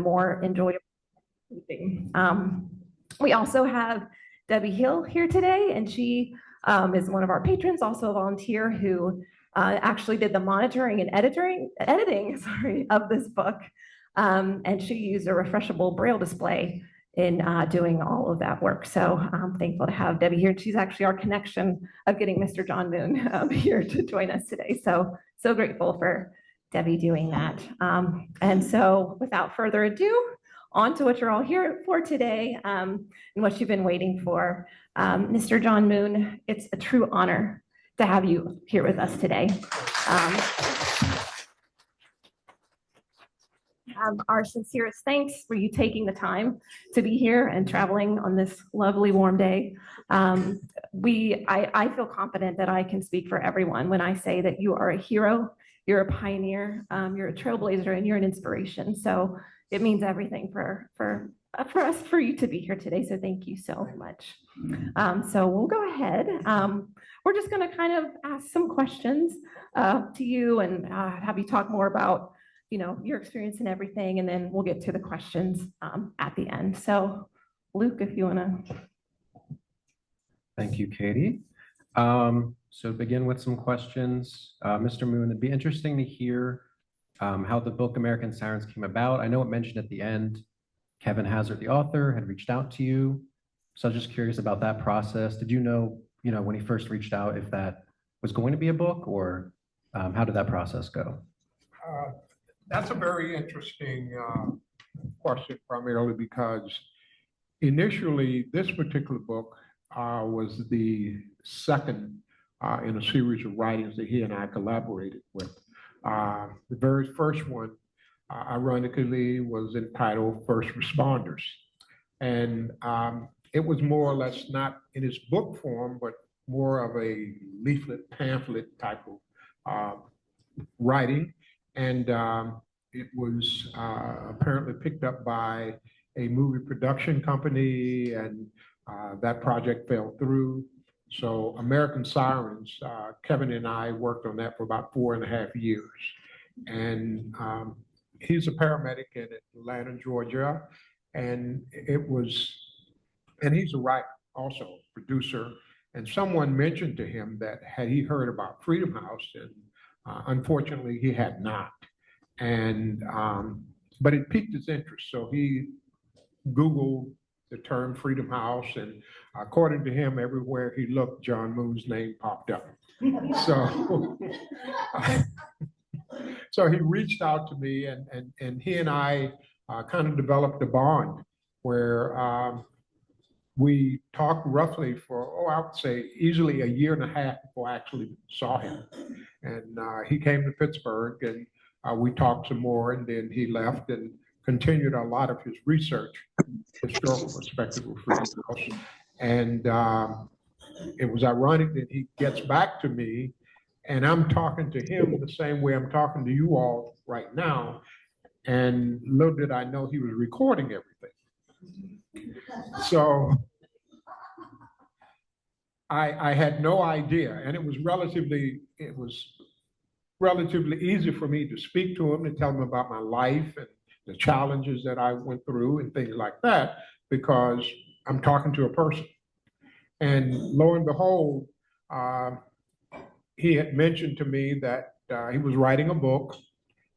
more enjoyable. We also have Debbie Hill here today, and she is one of our patrons, also a volunteer who actually did the monitoring and editing of this book. And she used a refreshable Braille display in doing all of that work. So I'm thankful to have Debbie here. She's actually our connection of getting Mr. John Moon here to join us today. So grateful for Debbie doing that. And so without further ado, on to what you're all here for today and what you've been waiting for. Mr. John Moon, it's a true honor to have you here with us today. Our sincerest thanks for you taking the time to be here and traveling on this lovely warm day. I feel confident that I can speak for everyone when I say that you are a hero, you're a pioneer, you're a trailblazer, and you're an inspiration. So it means everything for us, for you to be here today. So thank you so much. So we'll go ahead. We're just going to kind of ask some questions to you and have you talk more about your experience and everything, and then we'll get to the questions at the end. So Luke, if you want to. Thank you, Katie. So to begin with some questions, Mr. Moon, it'd be interesting to hear how the book American Sirens came about. I know it mentioned at the end, Kevin Hazzard, the author, had reached out to you. So I was just curious about that process. Did you know, when he first reached out, if that was going to be a book, or how did that process go? That's a very interesting question, primarily because initially this particular book was the second in a series of writings that he and I collaborated with. The very first one, ironically, was entitled First Responders. And it was more or less not in its book form, but more of a leaflet, pamphlet type of writing. And it was apparently picked up by a movie production company, and that project fell through. So American Sirens, Kevin and I worked on that for about 4.5 years. And he's a paramedic in Atlanta, Georgia. And he's a writer, also producer. And someone mentioned to him that had he heard about Freedom House, and unfortunately he had not. And but it piqued his interest. So he Googled the term Freedom House, and according to him, everywhere he looked, John Moon's name popped up. So, so he reached out to me, and he and I kind of developed a bond where we talked roughly for, I would say easily 1.5 years before I actually saw him. And he came to Pittsburgh, and we talked some more, and then he left and continued a lot of his research, historical perspective of Freedom House. And it was ironic that he gets back to me, and I'm talking to him the same way I'm talking to you all right now. And little did I know he was recording everything. So I had no idea, and it was relatively easy for me to speak to him and tell him about my life and the challenges that I went through and things like that, because I'm talking to a person. And lo and behold, he had mentioned to me that he was writing a book,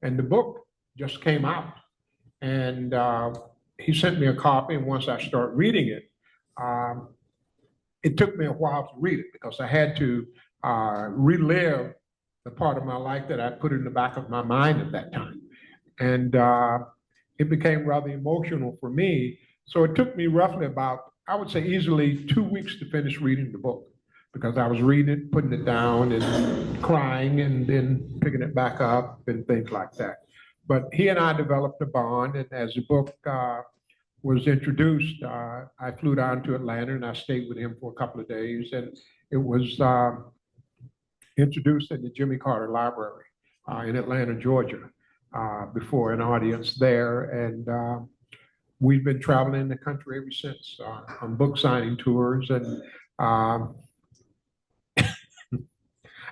and the book just came out. And he sent me a copy, and once I started reading it, it took me a while to read it because I had to relive the part of my life that I put in the back of my mind at that time. And it became rather emotional for me. So it took me roughly about, I would say easily 2 weeks to finish reading the book, because I was reading it, putting it down, and crying, and then picking it back up and things like that. But he and I developed a bond, and as the book was introduced, I flew down to Atlanta and I stayed with him for a couple of days, and it was introduced in the Jimmy Carter Library in Atlanta, Georgia, before an audience there. And we've been traveling the country ever since on book signing tours. And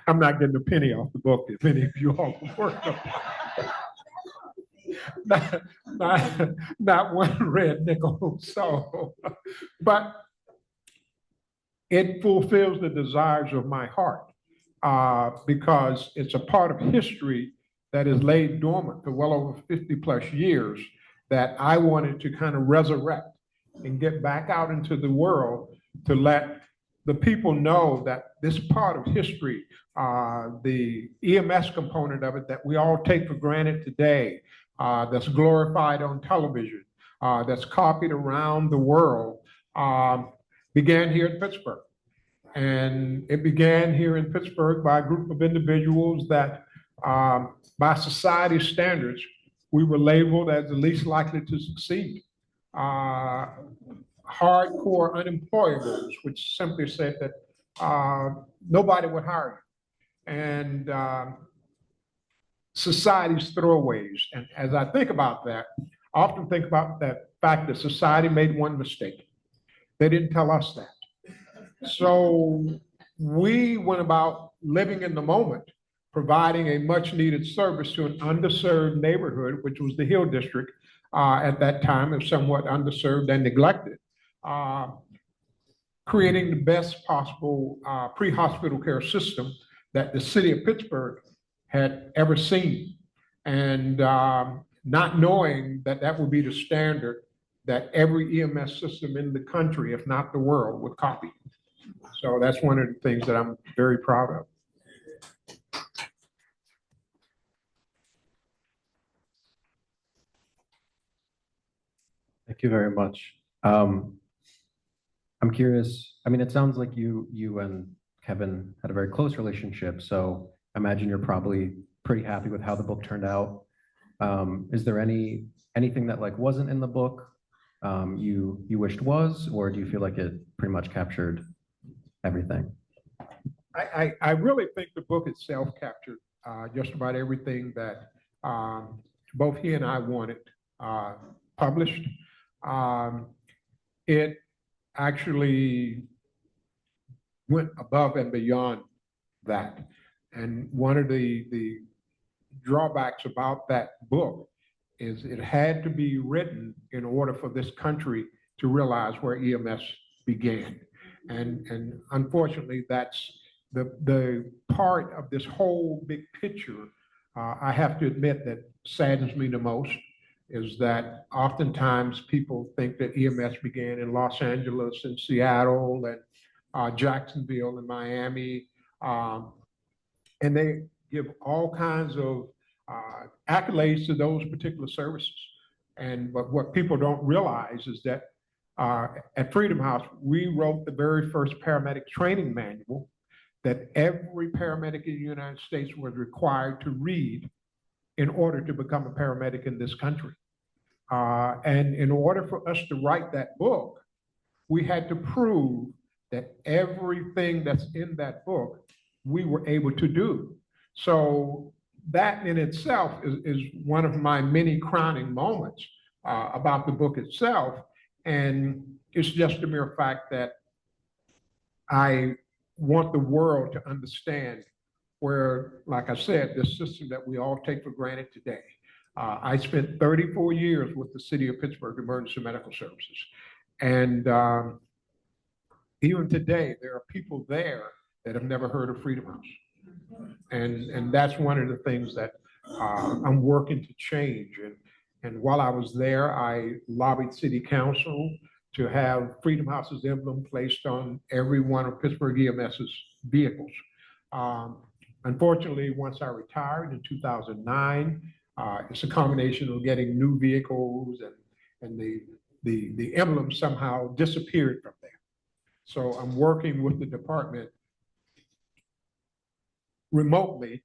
I'm not getting a penny off the book if any of you all work on it. not one red nickel. So, but it fulfills the desires of my heart because it's a part of history that is laid dormant for well over 50 plus years that I wanted to kind of resurrect and get back out into the world to let the people know that this part of history, the EMS component of it that we all take for granted today, that's glorified on television, that's copied around the world, began here in Pittsburgh. And it began here in Pittsburgh by a group of individuals that, by society standards, we were labeled as the least likely to succeed. Hardcore unemployables, which simply said that nobody would hire you. And society's throwaways. And as I think about that, I often think about that fact that society made one mistake. They didn't tell us that. So we went about living in the moment, providing a much needed service to an underserved neighborhood, which was the Hill District at that time. It was somewhat underserved and neglected, creating the best possible pre-hospital care system that the city of Pittsburgh had ever seen. And not knowing that that would be the standard that every EMS system in the country, if not the world, would copy. So that's one of the things that I'm very proud of. Thank you very much. I'm curious, I mean, it sounds like you and Kevin had a very close relationship, so I imagine you're probably pretty happy with how the book turned out. Is there anything that like wasn't in the book you wished was, or do you feel like it pretty much captured everything? I really think the book itself captured just about everything that both he and I wanted published. It actually went above and beyond that. And one of the drawbacks about that book is it had to be written in order for this country to realize where EMS began. And unfortunately, that's the part of this whole big picture, I have to admit, that saddens me the most, is that oftentimes people think that EMS began in Los Angeles and Seattle and Jacksonville and Miami. And they give all kinds of accolades to those particular services. But what people don't realize is that at Freedom House, we wrote the very first paramedic training manual that every paramedic in the United States was required to read in order to become a paramedic in this country. And in order for us to write that book, we had to prove that everything that's in that book, we were able to do. So that in itself is one of my many crowning moments about the book itself. And it's just a mere fact that I want the world to understand where, like I said, this system that we all take for granted today. I spent 34 years with the city of Pittsburgh Emergency Medical Services. And even today, there are people there that have never heard of Freedom House. And that's one of the things that I'm working to change. And while I was there, I lobbied City Council to have Freedom House's emblem placed on every one of Pittsburgh EMS's vehicles. Unfortunately, once I retired in 2009, it's a combination of getting new vehicles and the emblem somehow disappeared from there. So I'm working with the department remotely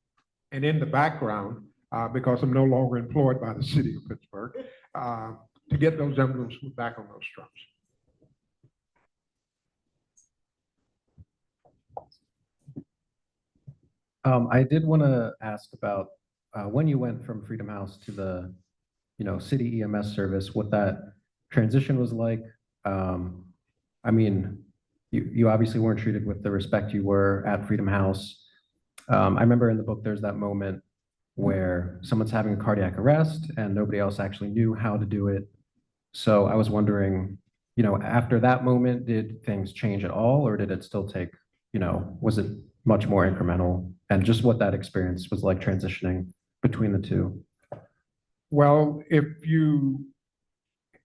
and in the background because I'm no longer employed by the city of Pittsburgh to get those emblems back on those trucks. I did want to ask about when you went from Freedom House to the, city EMS service, what that transition was like. I mean, you obviously weren't treated with the respect you were at Freedom House. I remember in the book, there's that moment where someone's having a cardiac arrest and nobody else actually knew how to do it. So I was wondering, after that moment, did things change at all, or did it still take, was it much more incremental? And just what that experience was like transitioning between the two. Well,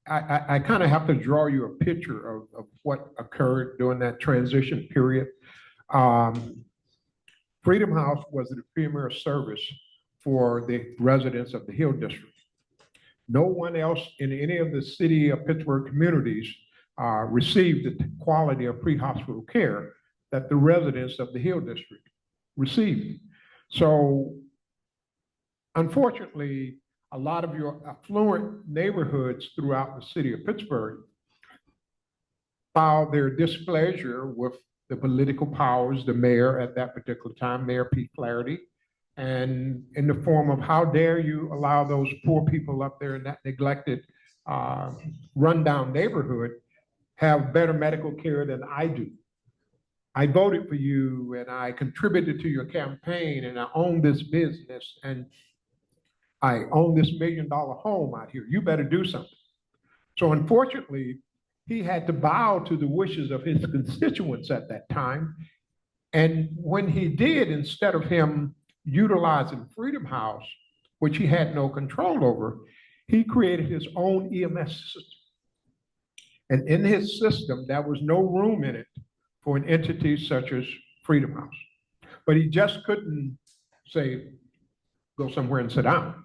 I kind of have to draw you a picture of what occurred during that transition period. Freedom House was the premier service for the residents of the Hill District. No one else in any of the city of Pittsburgh communities received the quality of pre-hospital care that the residents of the Hill District received. So unfortunately, a lot of your affluent neighborhoods throughout the city of Pittsburgh filed their displeasure with the political powers, the mayor at that particular time, Mayor Pete Flaherty, and in the form of how dare you allow those poor people up there in that neglected, rundown neighborhood have better medical care than I do. I voted for you and I contributed to your campaign and I own this business and I own this $1 million home out here. You better do something. So unfortunately, he had to bow to the wishes of his constituents at that time. And when he did, instead of him utilizing Freedom House, which he had no control over, he created his own EMS system. And in his system, there was no room in it for an entity such as Freedom House. But he just couldn't say, go somewhere and sit down.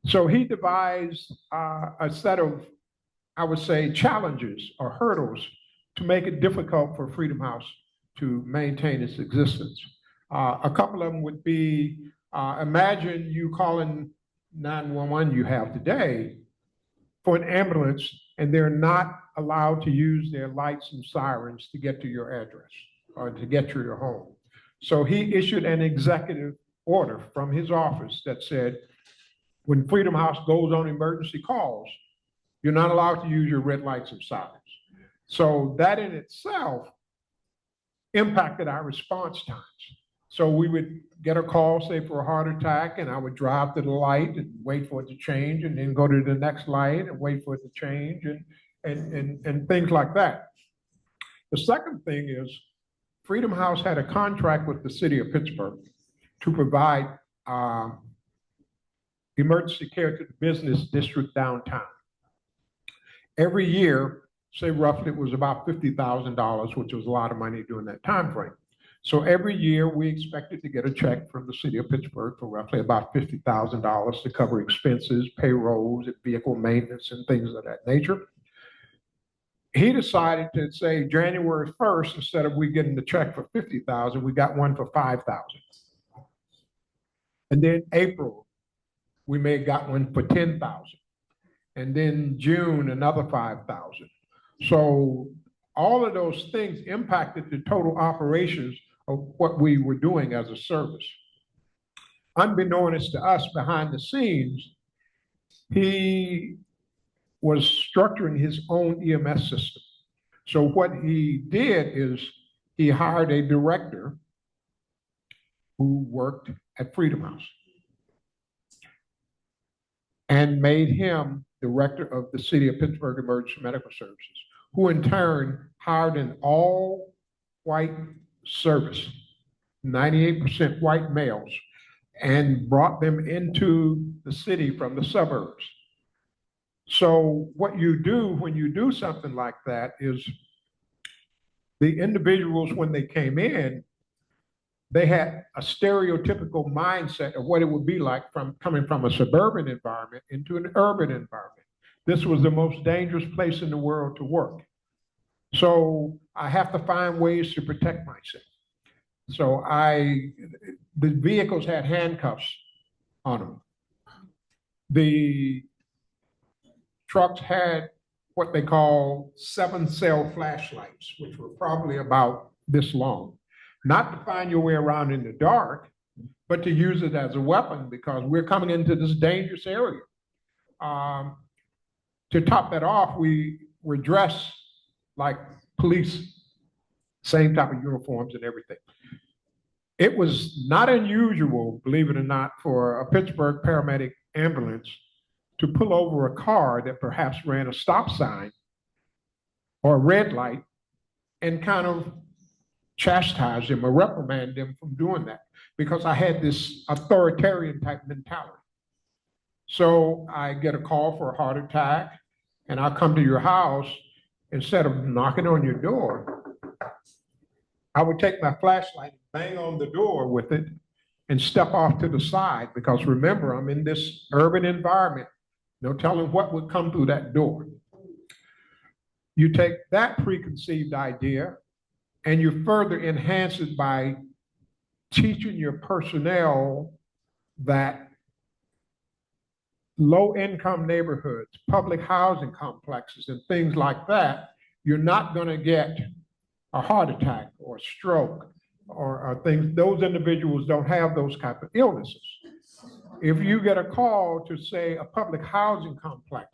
So he devised a set of, I would say, challenges or hurdles to make it difficult for Freedom House to maintain its existence. A couple of them would be, imagine you calling 911 you have today for an ambulance and they're not allowed to use their lights and sirens to get to your address or to get to your home. So he issued an executive order from his office that said, when Freedom House goes on emergency calls, you're not allowed to use your red lights and sirens. So that in itself impacted our response times. So we would get a call, say for a heart attack, and I would drive to the light and wait for it to change and then go to the next light and wait for it to change and things like that. The second thing is Freedom House had a contract with the city of Pittsburgh to provide emergency care to the business district downtown. Every year, say roughly it was about $50,000, which was a lot of money during that time frame. So every year we expected to get a check from the city of Pittsburgh for roughly about $50,000 to cover expenses, payrolls, and vehicle maintenance and things of that nature. He decided to say January 1st, instead of we getting the check for $50,000, we got one for $5,000. And then April, we may have got one for $10,000. And then June, another $5,000. So all of those things impacted the total operations of what we were doing as a service. Unbeknownst to us behind the scenes, he was structuring his own EMS system. So what he did is he hired a director who worked at Freedom House and made him director of the city of Pittsburgh Emergency Medical Services, who in turn hired an all-white service, 98% white males, and brought them into the city from the suburbs. So what you do when you do something like that is the individuals, when they came in, they had a stereotypical mindset of what it would be like from coming from a suburban environment into an urban environment. This was the most dangerous place in the world to work. So I have to find ways to protect myself. So the vehicles had handcuffs on them. The trucks had what they call 7-cell flashlights, which were probably about this long. Not to find your way around in the dark, but to use it as a weapon because we're coming into this dangerous area. To top that off, we were dressed like police, same type of uniforms and everything. It was not unusual, believe it or not, for a Pittsburgh paramedic ambulance to pull over a car that perhaps ran a stop sign or a red light and kind of chastise them or reprimand them from doing that, because I had this authoritarian type mentality. So I get a call for a heart attack, and I'll come to your house. Instead of knocking on your door, I would take my flashlight and bang on the door with it and step off to the side, because remember, I'm in this urban environment. No telling what would come through that door. You take that preconceived idea and you further enhance it by teaching your personnel that low-income neighborhoods, public housing complexes, and things like that, you're not going to get a heart attack or a stroke or things. Those individuals don't have those type of illnesses. If you get a call to, say, a public housing complex,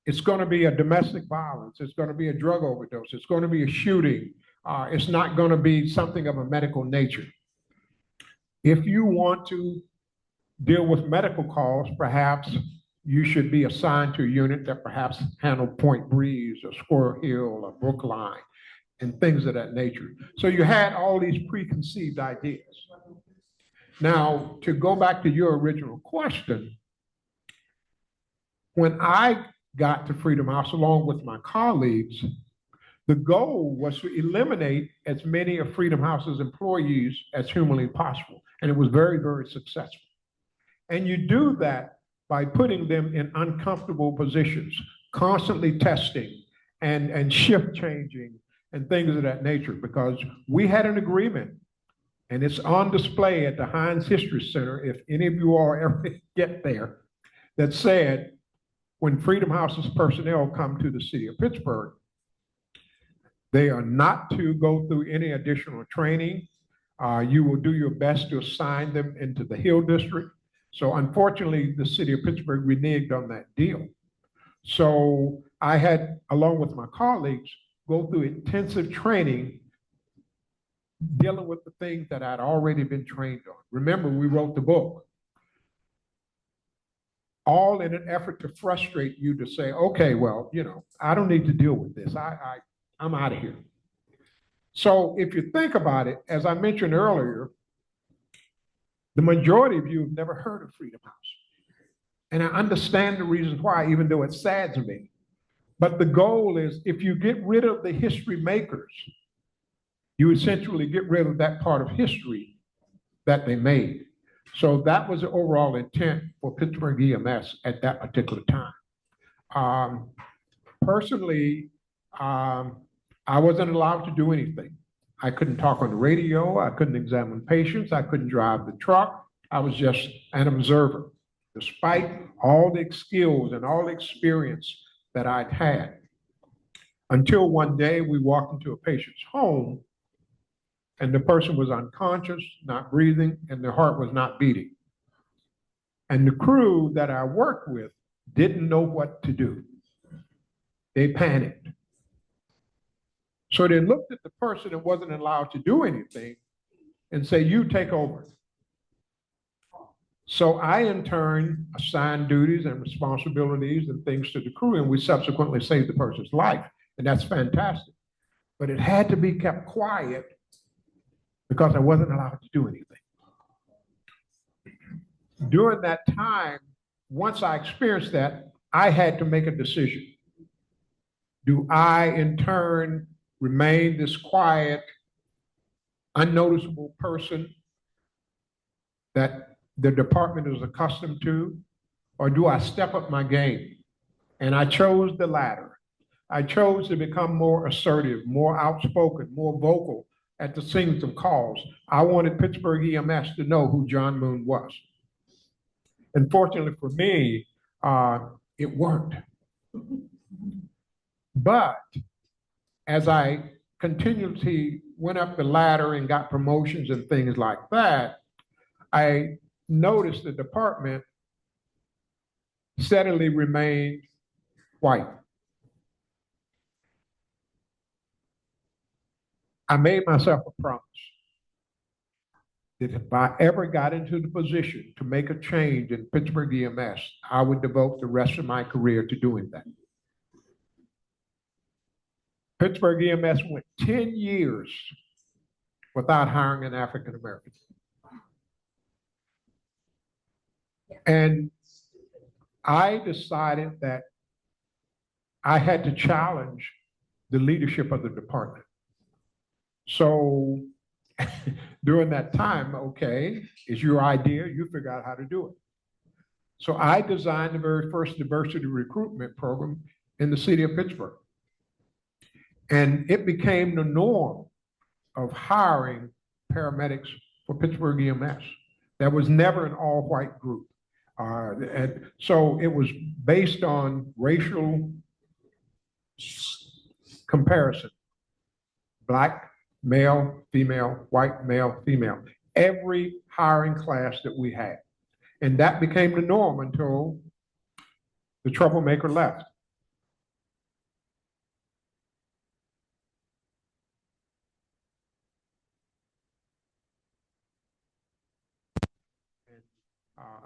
it's going to be a domestic violence, it's going to be a drug overdose, it's going to be a shooting, it's not going to be something of a medical nature. If you want to deal with medical calls, perhaps you should be assigned to a unit that perhaps handle Point Breeze or Squirrel Hill or Brookline and things of that nature. So you had all these preconceived ideas. Now, to go back to your original question, when I got to Freedom House along with my colleagues, the goal was to eliminate as many of Freedom House's employees as humanly possible. And it was very, very successful. And you do that by putting them in uncomfortable positions, constantly testing and shift changing and things of that nature, because we had an agreement, and it's on display at the Heinz History Center, if any of you all ever get there, that said, when Freedom House's personnel come to the city of Pittsburgh, they are not to go through any additional training. You will do your best to assign them into the Hill District. So unfortunately, the city of Pittsburgh reneged on that deal. So I had, along with my colleagues, go through intensive training dealing with the things that I'd already been trained on. Remember, we wrote the book, all in an effort to frustrate you to say, okay, well, you know, I don't need to deal with this. I'm out of here. So if you think about it, as I mentioned earlier, the majority of you have never heard of Freedom House. And I understand the reasons why, even though it saddens me. But the goal is, if you get rid of the history makers, you essentially get rid of that part of history that they made. So that was the overall intent for Pittsburgh EMS at that particular time. Personally, I wasn't allowed to do anything. I couldn't talk on the radio, I couldn't examine patients, I couldn't drive the truck. I was just an observer, despite all the skills and all the experience that I'd had. Until one day we walked into a patient's home and the person was unconscious, not breathing, and their heart was not beating. And the crew that I worked with didn't know what to do. They panicked. So they looked at the person that wasn't allowed to do anything and say, you take over. So I, in turn, assigned duties and responsibilities and things to the crew, and we subsequently saved the person's life. And that's fantastic. But it had to be kept quiet because I wasn't allowed to do anything. During that time, once I experienced that, I had to make a decision. Do I, in turn, remain this quiet, unnoticeable person that the department is accustomed to, or do I step up my game? And I chose the latter. I chose to become more assertive, more outspoken, more vocal at the scenes of calls. I wanted Pittsburgh EMS to know who John Moon was. And fortunately for me, it worked. But as I continually went up the ladder and got promotions and things like that, I noticed the department steadily remained white. I made myself a promise. that if I ever got into the position to make a change in Pittsburgh EMS, I would devote the rest of my career to doing that. Pittsburgh EMS went 10 years without hiring an African American. And I decided that I had to challenge the leadership of the department. So during that time, okay, it's your idea, you figure out how to do it. So I designed the very first diversity recruitment program in the city of Pittsburgh. And it became the norm of hiring paramedics for Pittsburgh EMS. That was never an all-white group. And so it was based on racial comparison. Black, male, female, white, male, female. Every hiring class that we had. And that became the norm until the troublemaker left.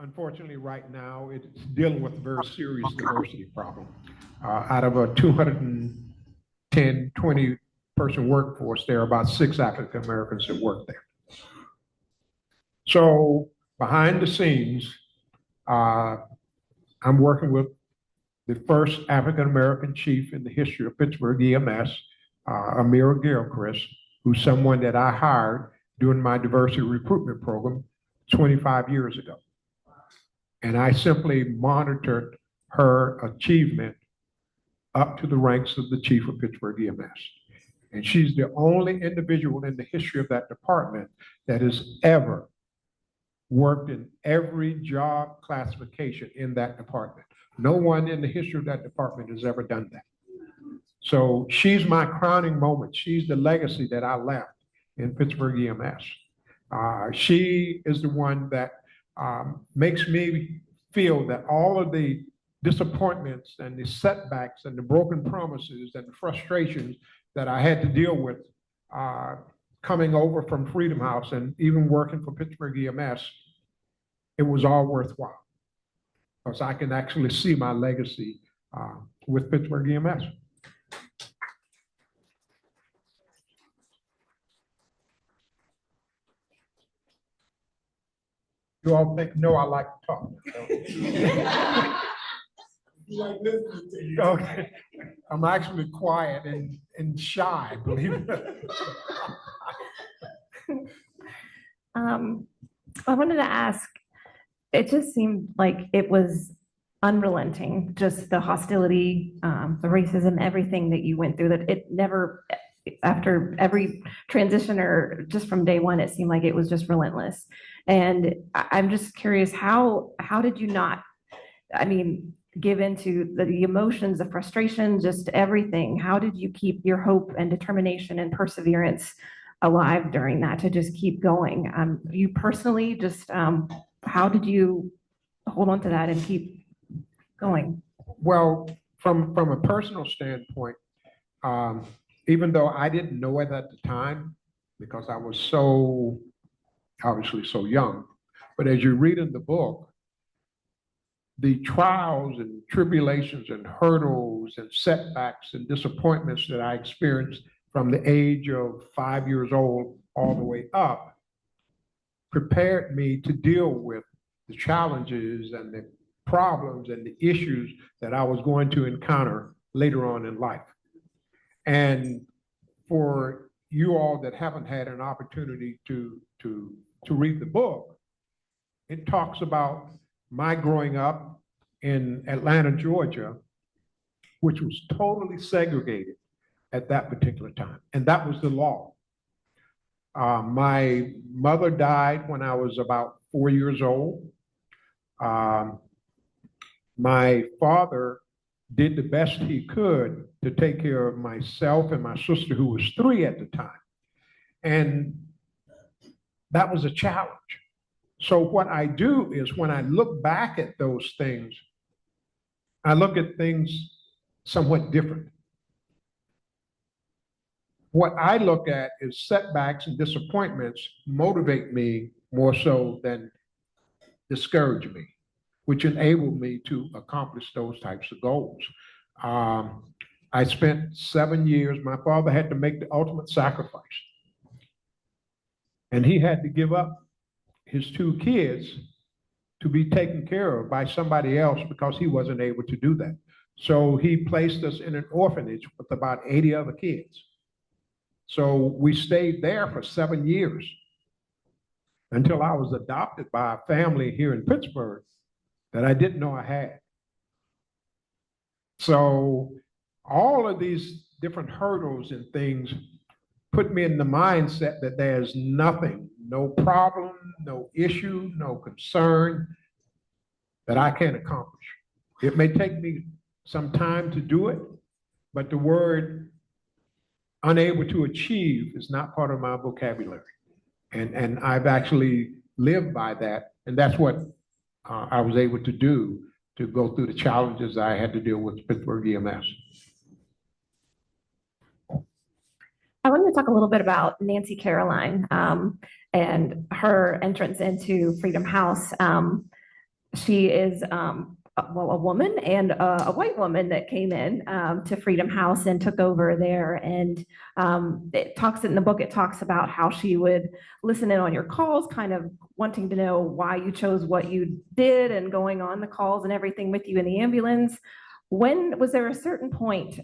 Unfortunately, right now, it's dealing with a very serious diversity problem. Out of a 210, 20-person workforce, there are about 6 African Americans that work there. So behind the scenes, I'm working with the first African American chief in the history of Pittsburgh EMS, Amira Gilchrist, who's someone that I hired during my diversity recruitment program 25 years ago. And I simply monitored her achievement up to the ranks of the chief of Pittsburgh EMS. And she's the only individual in the history of that department that has ever worked in every job classification in that department. No one in the history of that department has ever done that. So she's my crowning moment. She's the legacy that I left in Pittsburgh EMS. She is the one that makes me feel that all of the disappointments and the setbacks and the broken promises and the frustrations that I had to deal with coming over from Freedom House and even working for Pittsburgh EMS, it was all worthwhile because I can actually see my legacy with Pittsburgh EMS. You all know I like to talk. Like listening to you. Okay. I'm actually quiet and shy, believe it. I wanted to ask, it just seemed like it was unrelenting, just the hostility, the racism, everything that you went through, that it never, after every transition or just from day one, it seemed like it was just relentless. And I'm just curious, how did you not, I mean, give into the emotions, the frustration, just everything? How did you keep your hope and determination and perseverance alive during that to just keep going? You personally, just how did you hold on to that and keep going? Well, from a personal standpoint, even though I didn't know it at the time, because I was so, obviously so young, but as you read in the book, the trials and tribulations and hurdles and setbacks and disappointments that I experienced from the age of 5 years old all the way up prepared me to deal with the challenges and the problems and the issues that I was going to encounter later on in life. And for you all that haven't had an opportunity to read the book, it talks about my growing up in Atlanta, Georgia, which was totally segregated at that particular time. And that was the law. My mother died when I was about 4 years old. My father did the best he could to take care of myself and my sister, who was 3 at the time. And that was a challenge. So what I do is when I look back at those things, I look at things somewhat different. What I look at is setbacks and disappointments motivate me more so than discourage me, which enabled me to accomplish those types of goals. I spent 7 years, my father had to make the ultimate sacrifice. And he had to give up his 2 kids to be taken care of by somebody else because he wasn't able to do that. So he placed us in an orphanage with about 80 other kids. So we stayed there for 7 years until I was adopted by a family here in Pittsburgh that I didn't know I had. So all of these different hurdles and things put me in the mindset that there's nothing, no problem, no issue, no concern that I can't accomplish. It may take me some time to do it, but the word unable to achieve is not part of my vocabulary. And I've actually lived by that. And that's what I was able to do to go through the challenges I had to deal with Pittsburgh EMS. I wanted to talk a little bit about Nancy Caroline and her entrance into Freedom House. She is a woman and a white woman that came in to Freedom House and took over there. And it talks in the book, it talks about how she would listen in on your calls, kind of wanting to know why you chose what you did and going on the calls and everything with you in the ambulance. When was there a certain point,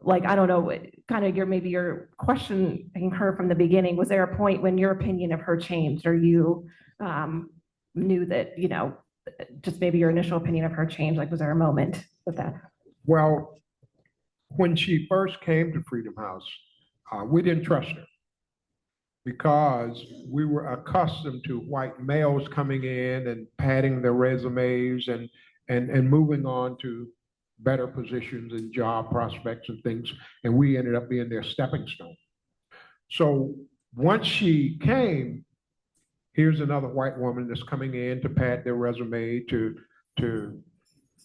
like, I don't know, kind of maybe you're questioning her from the beginning, was there a point when your opinion of her changed, or you knew that, you know, just maybe your initial opinion of her changed? Like, was there a moment with that? Well, when she first came to Freedom House, we didn't trust her because we were accustomed to white males coming in and padding their resumes and moving on to better positions and job prospects and things. And we ended up being their stepping stone. So once she came, here's another white woman that's coming in to pad their resume, to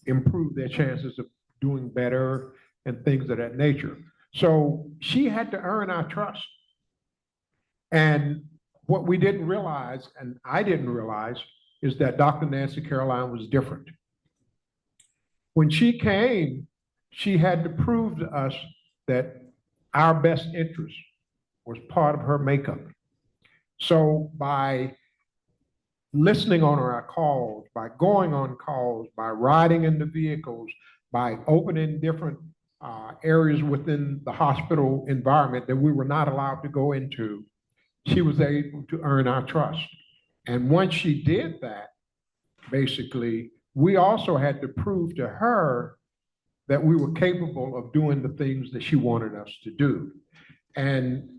improve their chances of doing better and things of that nature. So she had to earn our trust. And what we didn't realize, and I didn't realize, is that Dr. Nancy Caroline was different. When she came, she had to prove to us that our best interest was part of her makeup. So by listening on our calls, by going on calls, by riding in the vehicles, by opening different areas within the hospital environment that we were not allowed to go into, she was able to earn our trust. And once she did that, basically, we also had to prove to her that we were capable of doing the things that she wanted us to do. And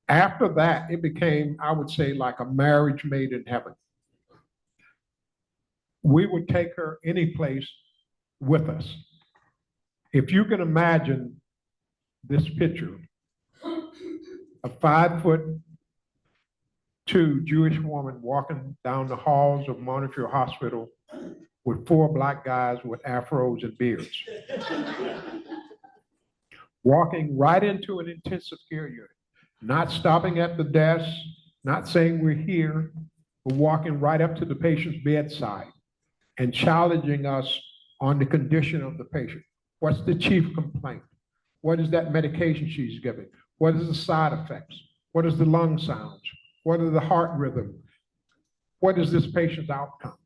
after that, it became, I would say, like a marriage made in heaven. We would take her any place with us. If you can imagine this picture, a 5'2" Jewish woman walking down the halls of Montefiore Hospital with 4 black guys with afros and beards. Walking right into an intensive care unit, not stopping at the desk, not saying we're here, but walking right up to the patient's bedside and challenging us on the condition of the patient. What's the chief complaint? What is that medication she's giving? What is the side effects? What is the lung sounds? What are the heart rhythm? What is this patient's outcome?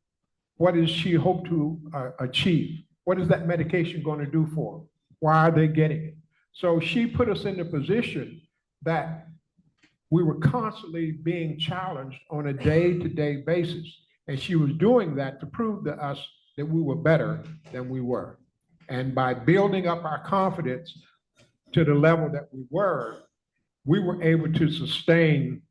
What does she hope to achieve? What is that medication going to do for them? Why are they getting it? So she put us in a position that we were constantly being challenged on a day-to-day basis. And she was doing that to prove to us that we were better than we were. And by building up our confidence to the level that we were able to sustain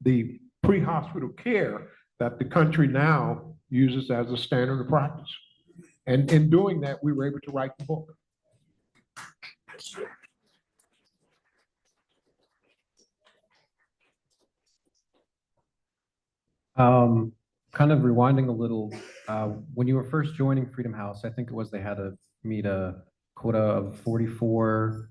the pre-hospital care that the country now uses as a standard of practice. And in doing that, we were able to write the book. Kind of rewinding a little, when you were first joining Freedom House, I think it was they had to meet a quota of 44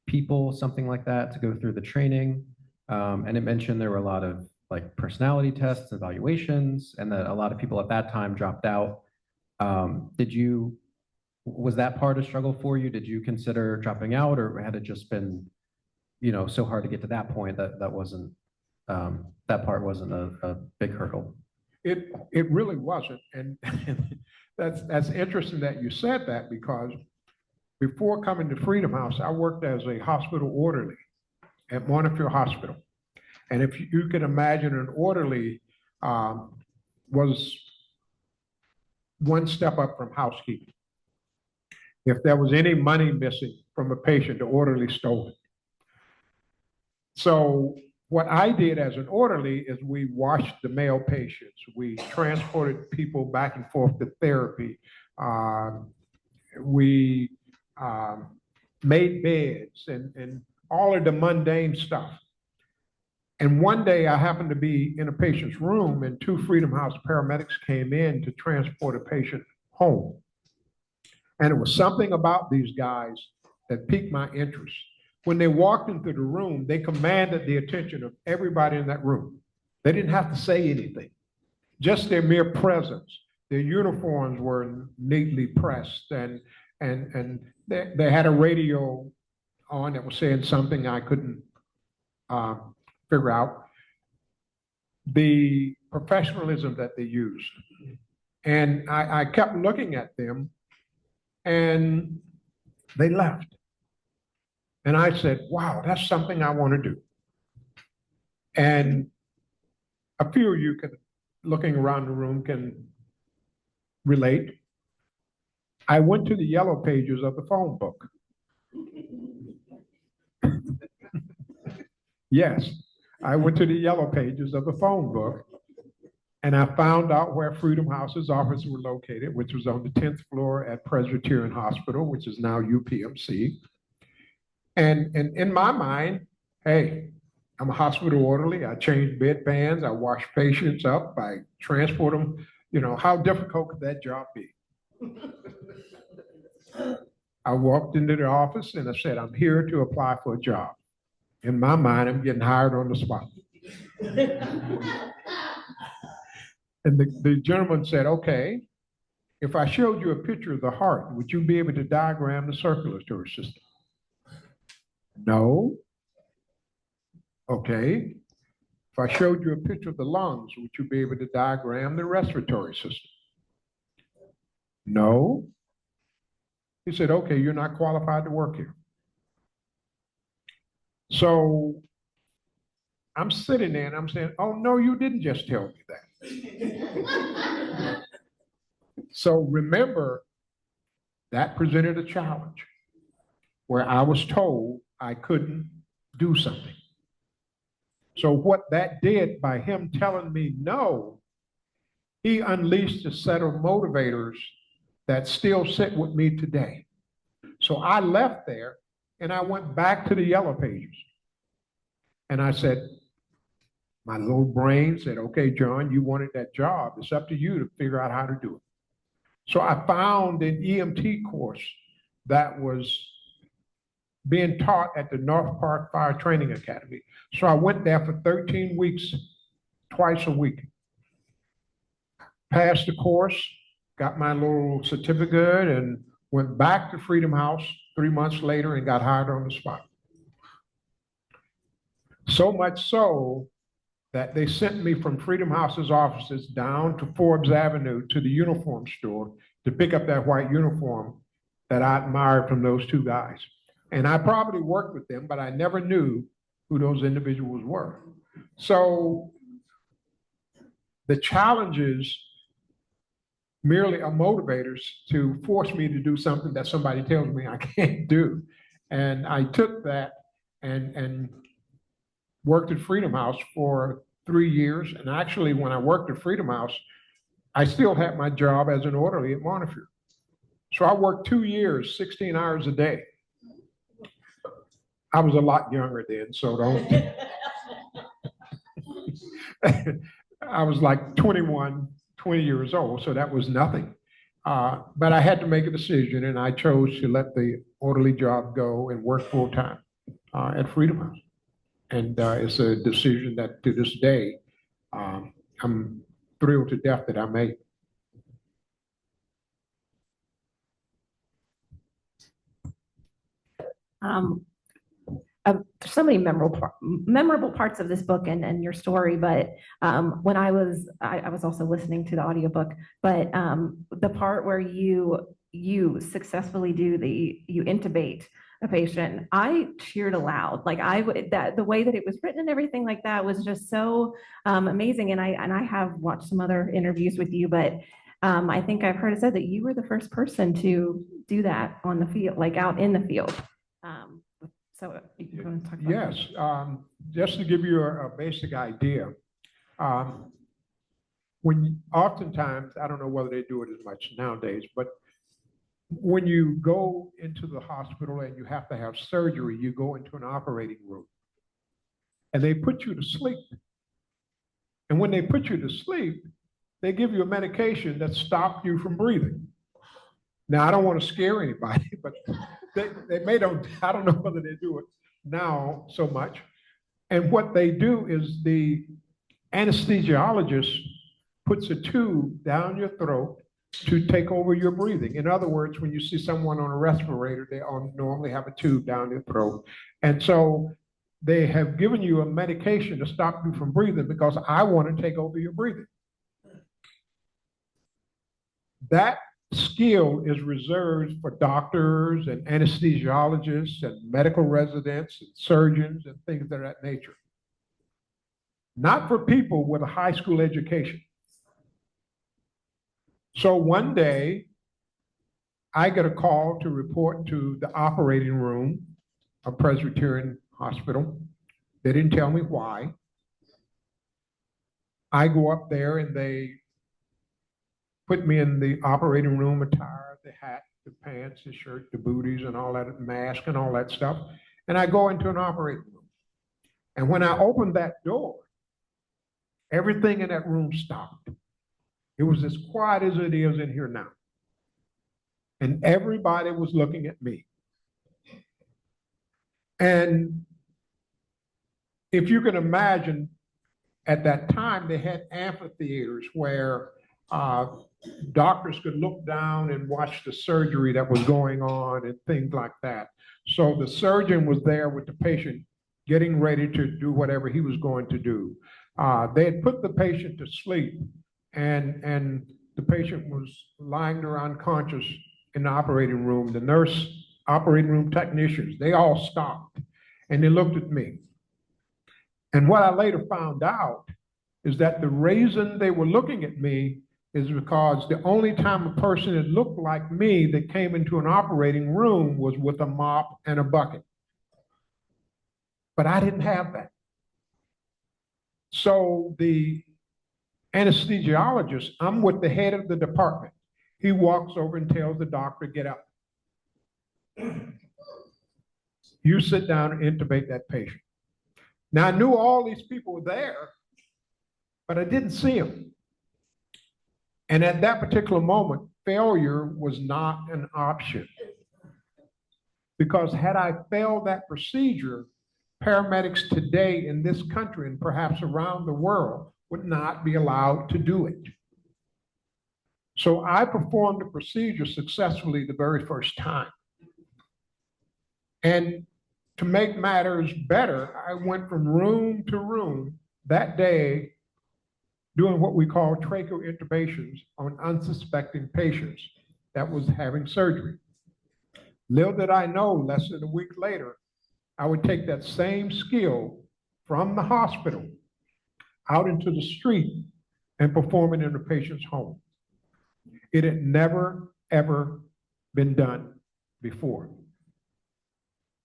people, something like that, to go through the training. And it mentioned there were a lot of like personality tests, evaluations, and that a lot of people at that time dropped out. Was that part a struggle for you? Did you consider dropping out, or had it just been, so hard to get to that point that wasn't, that part wasn't a big hurdle? It really wasn't. And that's interesting that you said that, because before coming to Freedom House, I worked as a hospital orderly at Montefiore Hospital. And if you can imagine, an orderly was one step up from housekeeping. If there was any money missing from a patient, the orderly stole it. So what I did as an orderly is we washed the male patients. We transported people back and forth to therapy. We made beds and all of the mundane stuff. And one day I happened to be in a patient's room, and 2 Freedom House paramedics came in to transport a patient home. And it was something about these guys that piqued my interest. When they walked into the room, they commanded the attention of everybody in that room. They didn't have to say anything. Just their mere presence. Their uniforms were neatly pressed, and they had a radio on that was saying something I couldn't figure out. The professionalism that they used. And I kept looking at them, and they left. And I said, wow, that's something I want to do. And a few of you looking around the room, can relate. I went to the yellow pages of the phone book. Yes, I went to the yellow pages of the phone book, and I found out where Freedom House's offices were located, which was on the 10th floor at Presbyterian Hospital, which is now UPMC. And in my mind, hey, I'm a hospital orderly. I change bed pans. I wash patients up. I transport them. How difficult could that job be? I walked into the office and I said, I'm here to apply for a job. In my mind, I'm getting hired on the spot. And the gentleman said, okay, if I showed you a picture of the heart, would you be able to diagram the circulatory system? No. Okay. If I showed you a picture of the lungs, would you be able to diagram the respiratory system? No. He said, okay, you're not qualified to work here. So I'm sitting there and I'm saying, oh, no, you didn't just tell me that. So remember, that presented a challenge where I was told I couldn't do something. So what that did, by him telling me no, he unleashed a set of motivators that still sit with me today. So I left there and I went back to the yellow pages. And I said, my little brain said, okay, John, you wanted that job. It's up to you to figure out how to do it. So I found an EMT course that was being taught at the North Park Fire Training Academy. So I went there for 13 weeks, twice a week. Passed the course, got my little certificate, and went back to Freedom House 3 months later and got hired on the spot. So much so that they sent me from Freedom House's offices down to Forbes Avenue to the uniform store to pick up that white uniform that I admired from those 2 guys. And I probably worked with them, but I never knew who those individuals were. So the challenges merely are motivators to force me to do something that somebody tells me I can't do. And I took that and worked at Freedom House for 3 years. And actually, when I worked at Freedom House, I still had my job as an orderly at Montefiore. So I worked 2 years, 16 hours a day. I was a lot younger then, so don't. I was like 21, 20 years old, so that was nothing. But I had to make a decision, and I chose to let the orderly job go and work full-time at Freedom House. And it's a decision that to this day I'm thrilled to death that I made it. There's so many memorable parts of this book and your story, but when I was also listening to the audiobook, but the part where you successfully you intubate a patient, I cheered aloud. Like that the way that it was written and everything like that was just so amazing. And I have watched some other interviews with you, but I think I've heard it said that you were the first person to do that on the field, like out in the field. So you want to talk about Yes, just to give you a basic idea, oftentimes, I don't know whether they do it as much nowadays, but when you go into the hospital and you have to have surgery, you go into an operating room and they put you to sleep. And when they put you to sleep, they give you a medication that stops you from breathing. Now, I don't want to scare anybody, but I don't know whether they do it now so much. And what they do is the anesthesiologist puts a tube down your throat to take over your breathing. In other words, when you see someone on a respirator, they normally have a tube down their throat. And so they have given you a medication to stop you from breathing because I want to take over your breathing. That skill is reserved for doctors and anesthesiologists and medical residents and surgeons and things of that nature. Not for people with a high school education. So one day, I get a call to report to the operating room of Presbyterian Hospital. They didn't tell me why. I go up there and they put me in the operating room attire, the hat, the pants, the shirt, the booties, and all that, mask and all that stuff. And I go into an operating room. And when I opened that door, everything in that room stopped. It was as quiet as it is in here now. And everybody was looking at me. And if you can imagine, at that time, they had amphitheaters where doctors could look down and watch the surgery that was going on and things like that. So the surgeon was there with the patient getting ready to do whatever he was going to do. They had put the patient to sleep and the patient was lying there unconscious in the operating room. The nurse, operating room technicians, they all stopped and they looked at me. And what I later found out is that the reason they were looking at me is because the only time a person that looked like me that came into an operating room was with a mop and a bucket. But I didn't have that. So the anesthesiologist, I'm with the head of the department. He walks over and tells the doctor, get up. You sit down and intubate that patient. Now, I knew all these people were there, but I didn't see them. And at that particular moment, failure was not an option. Because had I failed that procedure, paramedics today in this country and perhaps around the world would not be allowed to do it. So I performed the procedure successfully the very first time. And to make matters better, I went from room to room that day doing what we call tracheal intubations on unsuspecting patients that was having surgery. Little did I know, less than a week later, I would take that same skill from the hospital out into the street and perform it in the patient's home. It had never, ever been done before.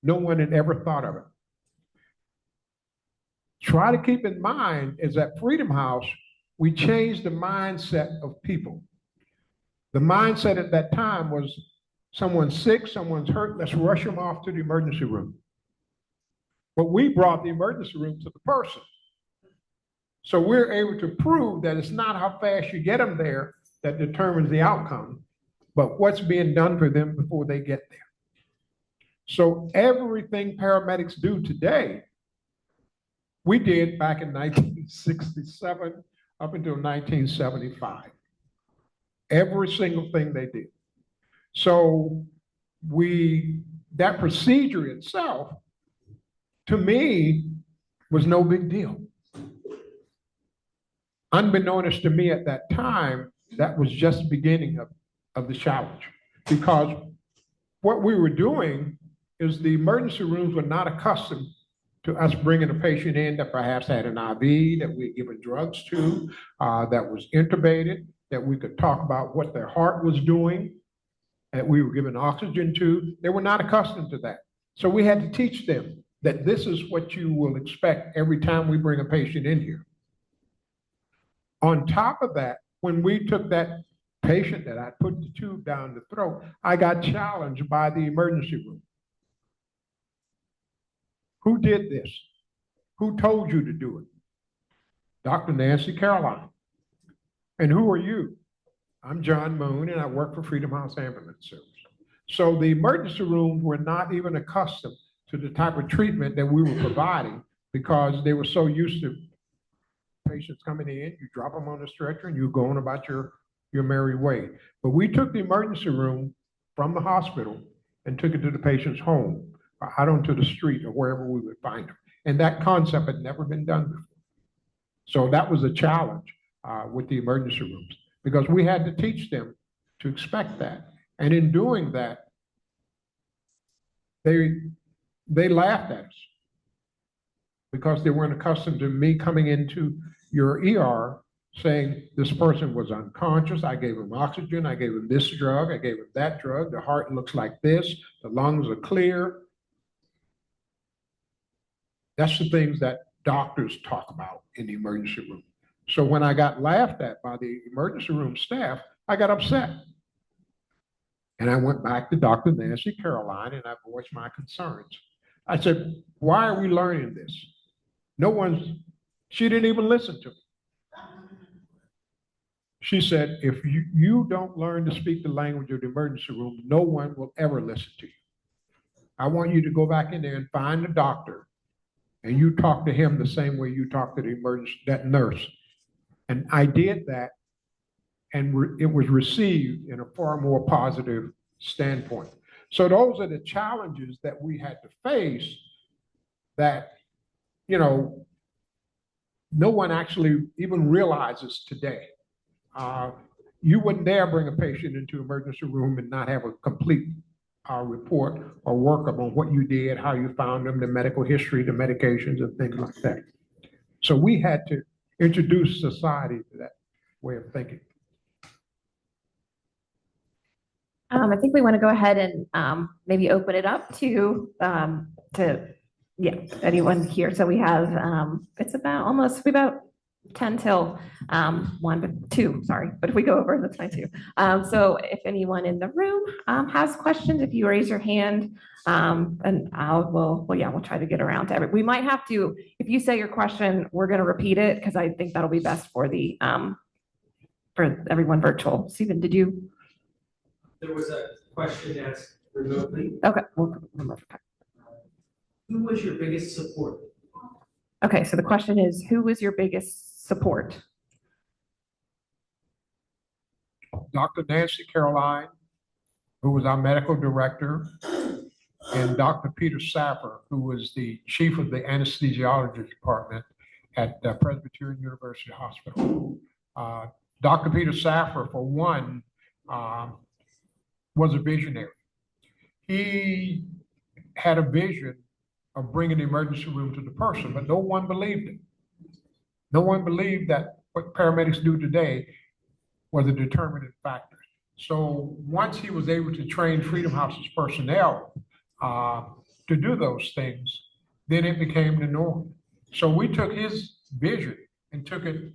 No one had ever thought of it. Try to keep in mind is at Freedom House, we changed the mindset of people. The mindset at that time was someone's sick, someone's hurt, let's rush them off to the emergency room. But we brought the emergency room to the person. So we're able to prove that it's not how fast you get them there that determines the outcome, but what's being done for them before they get there. So everything paramedics do today We did back in 1967 up until 1975. Every single thing they did. So that procedure itself, to me, was no big deal. Unbeknownst to me at that time, that was just the beginning of the challenge. Because what we were doing is the emergency rooms were not accustomed to us bringing a patient in that perhaps had an IV, that we had given drugs to, that was intubated, that we could talk about what their heart was doing, that we were giving oxygen to. They were not accustomed to that. So we had to teach them that this is what you will expect every time we bring a patient in here. On top of that, when we took that patient that I put the tube down the throat, I got challenged by the emergency room. Who did this? Who told you to do it? Dr. Nancy Caroline. And who are you? I'm John Moon, and I work for Freedom House Ambulance Service. So the emergency rooms were not even accustomed to the type of treatment that we were providing because they were so used to patients coming in, you drop them on the stretcher, and you go on about your merry way. But we took the emergency room from the hospital and took it to the patient's home, or out onto the street, or wherever we would find them. And that concept had never been done before. So that was a challenge with the emergency rooms, because we had to teach them to expect that. And in doing that, they laughed at us because they weren't accustomed to me coming into your ER saying this person was unconscious. I gave him oxygen. I gave him this drug. I gave him that drug. The heart looks like this. The lungs are clear. That's the things that doctors talk about in the emergency room. So when I got laughed at by the emergency room staff, I got upset. And I went back to Dr. Nancy Caroline and I voiced my concerns. I said, why are we learning this? She didn't even listen to me. She said, if you don't learn to speak the language of the emergency room, no one will ever listen to you. I want you to go back in there and find the doctor and you talk to him the same way you talk to that nurse. And I did that, and it was received in a far more positive standpoint. So those are the challenges that we had to face that, no one actually even realizes today. You wouldn't dare bring a patient into emergency room and not have a complete report or workup on what you did, how you found them, the medical history, the medications, and things like that. So we had to introduce society to that way of thinking. I think we want to go ahead and maybe open it up to anyone here. So we have it's about 10 till 2, sorry, but if we go over, that's fine too. So if anyone in the room has questions, if you raise your hand, and we'll try to get around to we might have to, if you say your question, we're going to repeat it because I think that'll be best for the for everyone virtual. Stephen, did you? There was a question asked remotely. Okay. Who was your biggest support? Okay, so the question is, who was your biggest support? Dr. Nancy Caroline, who was our medical director, and Dr. Peter Saffer, who was the chief of the anesthesiology department at Presbyterian University Hospital. Dr. Peter Saffer, for one, was a visionary. He had a vision of bringing the emergency room to the person, but no one believed it. No one believed that what paramedics do today was a determinant factor. So once he was able to train Freedom House's personnel to do those things, then it became the norm. So we took his vision and took it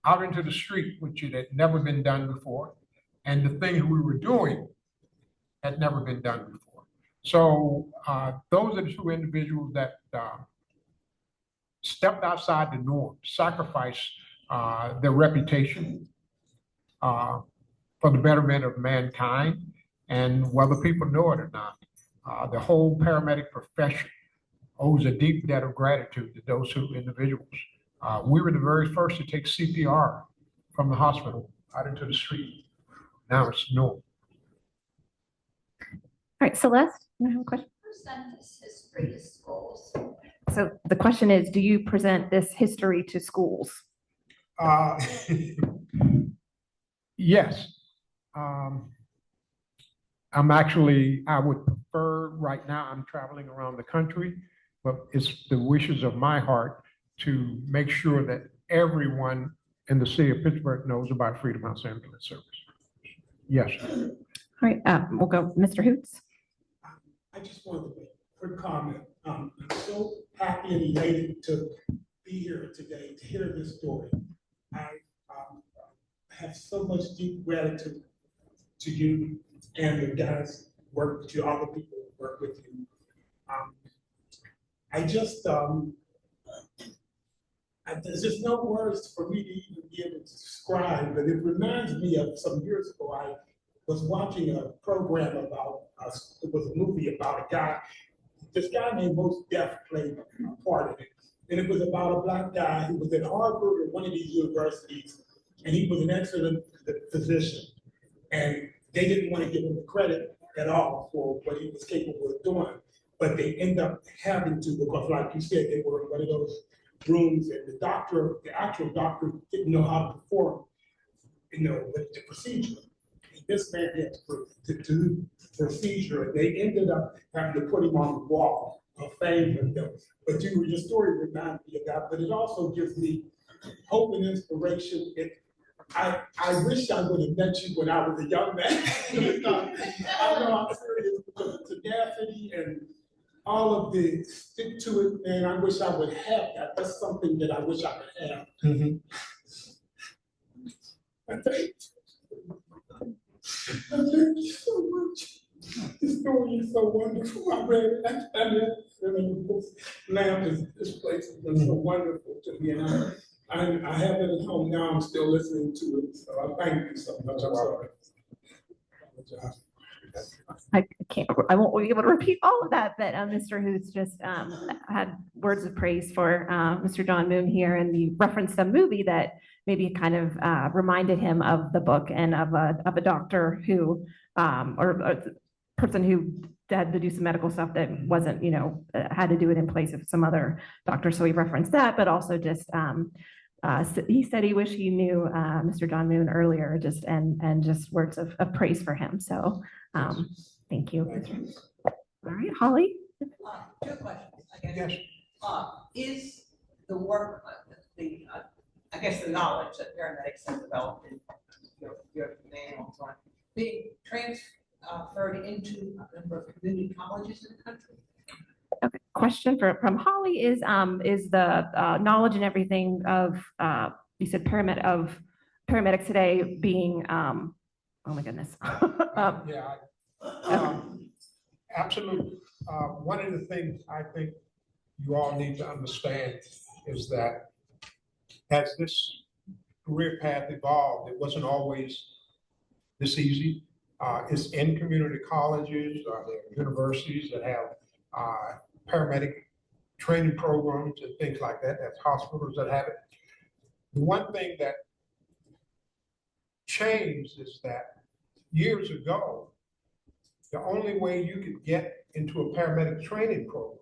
out into the street, which it had never been done before. And the things we were doing had never been done before. So those are the two individuals that stepped outside the norm, sacrificed their reputation for the betterment of mankind. And whether people know it or not, the whole paramedic profession owes a deep debt of gratitude to those two individuals. We were the very first to take CPR from the hospital out into the street. Now it's no. All right, Celeste, you have a question? Present this history to schools. So the question is, do you present this history to schools? Yes. I would prefer, right now, I'm traveling around the country, but it's the wishes of my heart to make sure that everyone in the city of Pittsburgh knows about Freedom House Ambulance Service. Yes. All right, we'll go, Mr. Hoots. I just wanted to make a quick comment. I'm so happy and elated to be here today to hear this story. I have so much deep gratitude to you and the guys who work with you, all the people who work with you. There's just no words for me to even be able to describe, but it reminds me of some years ago. I was watching a program about, it was a movie about a guy, this guy named Mos Def played a part of it. And it was about a black guy who was at Harvard or one of these universities, and he was an excellent physician. And they didn't want to give him the credit at all for what he was capable of doing. But they end up having to, because like you said, they were in one of those rooms, and the actual doctor didn't know how to perform, with the procedure. And this man had to do the procedure, and they ended up having to put him on the wall of fame with them. But your story reminds me of that, but it also gives me hope and inspiration. I wish I would have met you when I was a young man. I know I'm serious, because of tenacity and all of the stick to it, and I wish I would have that. That's something that I wish I could have. Mm-hmm. Thank you so much. This story is so wonderful. I read it. I read the books. Lamb this place has been so wonderful to me, and I have it at home now. I'm still listening to it, so I thank you so much. I'm sorry. I won't be able to repeat all of that, but Mr. Hoots just had words of praise for Mr. John Moon here, and you referenced a movie that maybe kind of reminded him of the book and of a doctor who, or a person who had to do some medical stuff that wasn't, had to do it in place of some other doctor. So he referenced that, but also just he said he wished he knew Mr. John Moon earlier, and just words of praise for him. So thank you. All right, Holly. 2 questions, I guess. Yes. Is the work, I guess the knowledge that paramedics have developed in your manual on being transferred into a number of community colleges in the country? Okay. Question from Holly is the knowledge and everything of you said paramedics today being oh my goodness. Absolutely. One of the things I think you all need to understand is that as this career path evolved, it wasn't always this easy. It's in community colleges, there are universities that have paramedic training programs and things like that. There's hospitals that have it. The one thing that changed is that years ago, the only way you could get into a paramedic training program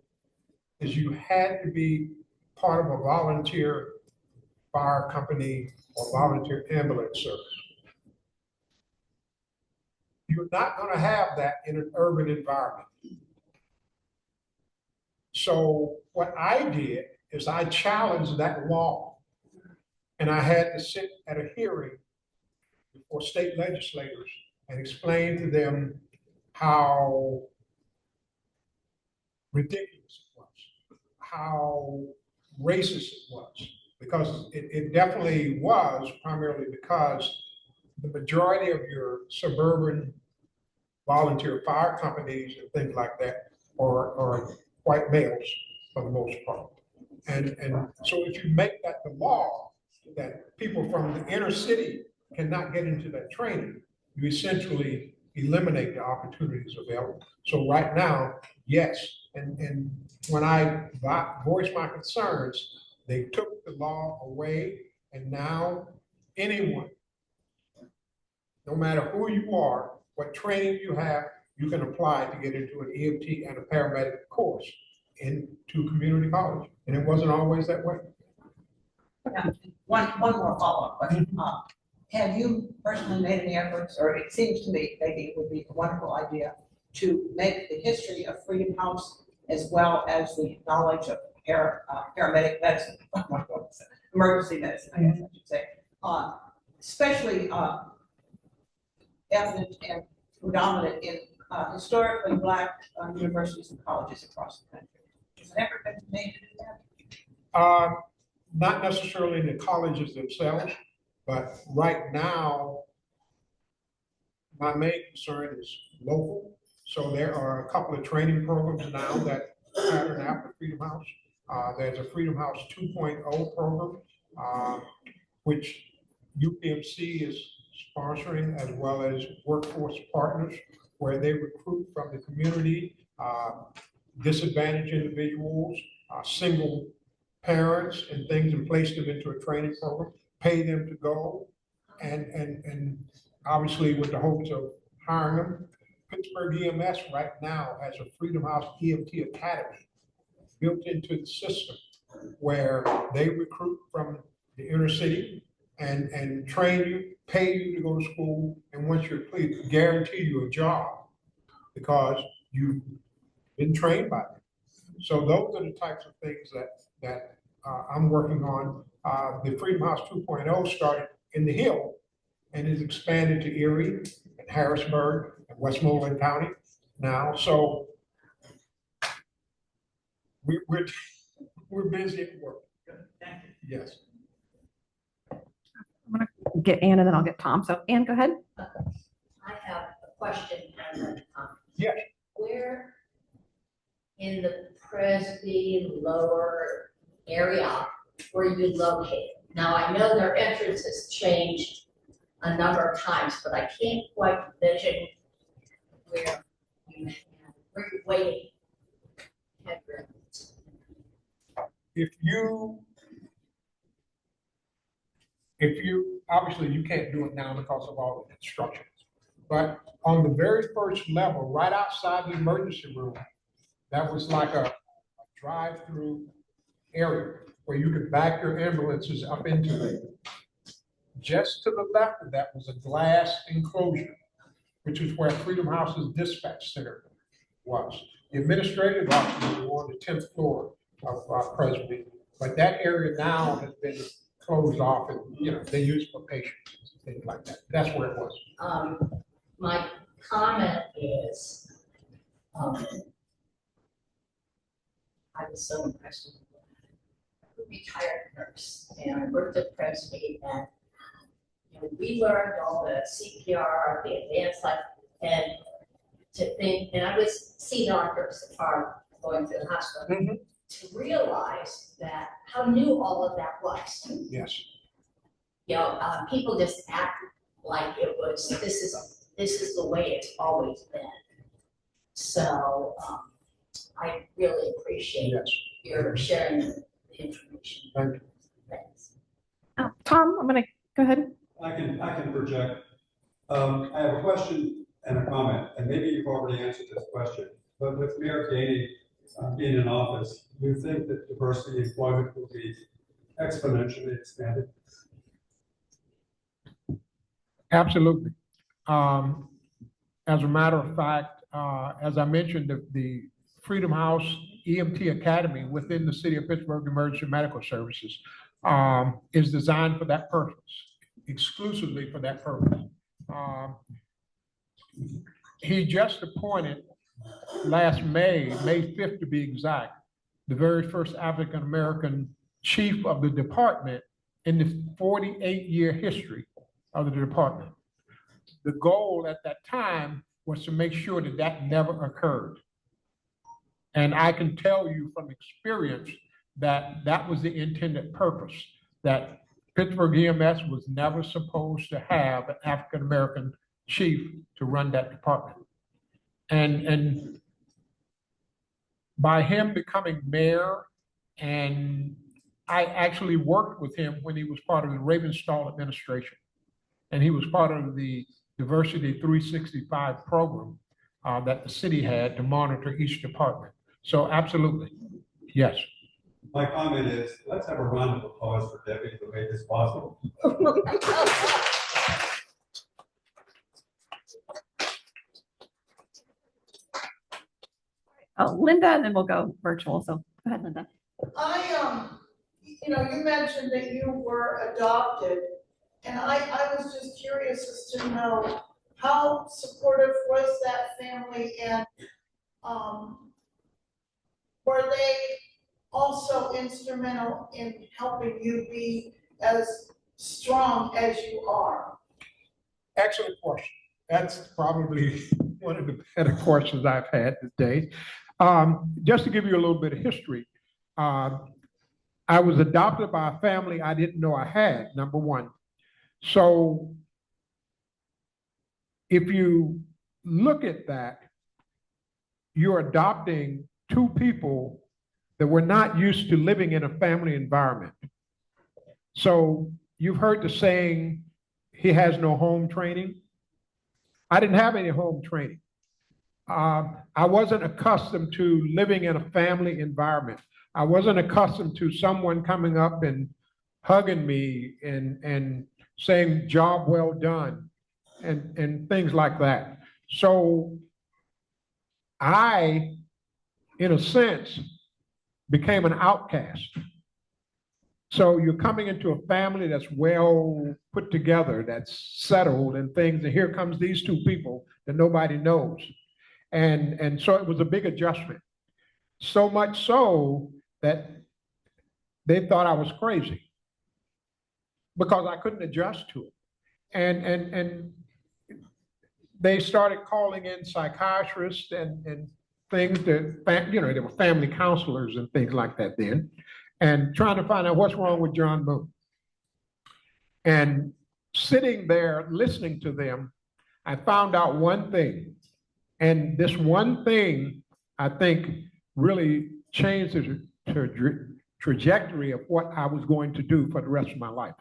is you had to be part of a volunteer fire company or volunteer ambulance service. You're not going to have that in an urban environment. So what I did is I challenged that law, and I had to sit at a hearing before state legislators and explain to them how ridiculous it was, how racist it was, because it definitely was, primarily because the majority of your suburban volunteer fire companies and things like that are white males for the most part. And so if you make that the law that people from the inner city cannot get into that training, you essentially eliminate the opportunities available. So right now, yes, And when I voiced my concerns, they took the law away, and now anyone, no matter who you are, what training you have, you can apply to get into an EMT and a paramedic course into community college. And it wasn't always that way. Now, one more follow-up question. Have you personally made any efforts, or it seems to me maybe it would be a wonderful idea to make the history of Freedom House as well as the knowledge of paramedic medicine, emergency medicine, I guess I should say, especially evident and predominant in historically Black universities and colleges across the country? Has an effort been made to do that? Not necessarily in the colleges themselves, but right now, my main concern is local. So there are a couple of training programs now that pattern after Freedom House. There's a Freedom House 2.0 program, which UPMC is sponsoring, as well as Workforce Partners, where they recruit from the community, disadvantaged individuals, single parents and things, and place them into a training program, pay them to go, and obviously with the hopes of hiring them. Pittsburgh EMS right now has a Freedom House EMT Academy built into the system where they recruit from the inner city and train you, pay you to go to school, and once you're clear, guarantee you a job because you've been trained by them. So those are the types of things that I'm working on. The Freedom House 2.0 started in the Hill and is expanded to Erie and Harrisburg and Westmoreland County now. So we're busy at work. Thank you. Yes. I'm gonna get Ann and then I'll get Tom. So Ann, go ahead. I have a question and then Yes. where in the Presby lower area were you located? Now, I know their entrance has changed a number of times, but I can't quite envision where you're waiting. If you, obviously you can't do it now because of all the instructions, but on the very first level, right outside the emergency room, that was like a drive-through area where you could back your ambulances up into it. Just to the left of that was a glass enclosure, which is where Freedom House's dispatch center was. The administrative offices were on the 10th floor of Presby, but that area now has been closed off and, they use for patients, things like that. That's where it was. My comment is, I was so impressed with a retired nurse, and I worked at Presby, and we learned all the CPR, the advanced life, and to think, and I was CDR nurse going through the hospital, to realize that how new all of that was. Yes. People just act like it was, this is the way it's always been. So I really appreciate your sharing the information. Thank you. Thanks. Tom, I'm gonna go ahead. I can project. I have a question and a comment, and maybe you've already answered this question, but with Mayor Gainey being in office, do you think that diversity employment will be exponentially expanded? Absolutely. As a matter of fact, as I mentioned, the Freedom House EMT Academy within the City of Pittsburgh Emergency Medical Services is designed for that purpose, exclusively for that purpose. He just appointed last May 5th to be exact, the very first African-American chief of the department in the 48-year history of the department. The goal at that time was to make sure that that never occurred. And I can tell you from experience that that was the intended purpose, that Pittsburgh EMS was never supposed to have an African-American chief to run that department. And by him becoming mayor, and I actually worked with him when he was part of the Ravenstall administration. And he was part of the Diversity 365 program that the city had to monitor each department. So absolutely, yes. My comment is, let's have a round of applause for Debbie who made this possible. Oh, Linda, and then we'll go virtual. So go ahead, Linda. You mentioned that you were adopted, and I was just curious as to know how supportive was that family, and were they also instrumental in helping you be as strong as you are? Excellent question. That's probably one of the better questions I've had today. Just to give you a little bit of history, I was adopted by a family I didn't know I had, number one. So if you look at that, you're adopting two people that were not used to living in a family environment. So you've heard the saying, he has no home training. I didn't have any home training. I wasn't accustomed to living in a family environment. I wasn't accustomed to someone coming up and hugging me and saying, job well done, and things like that. So I, in a sense, became an outcast. So you're coming into a family that's well put together, that's settled and things, and here comes these two people that nobody knows. And so it was a big adjustment. So much so that they thought I was crazy because I couldn't adjust to it. And they started calling in psychiatrists and things that, they were family counselors and things like that then, and trying to find out what's wrong with John Moon. And sitting there listening to them, I found out one thing. And this one thing, I think, really changed the trajectory of what I was going to do for the rest of my life.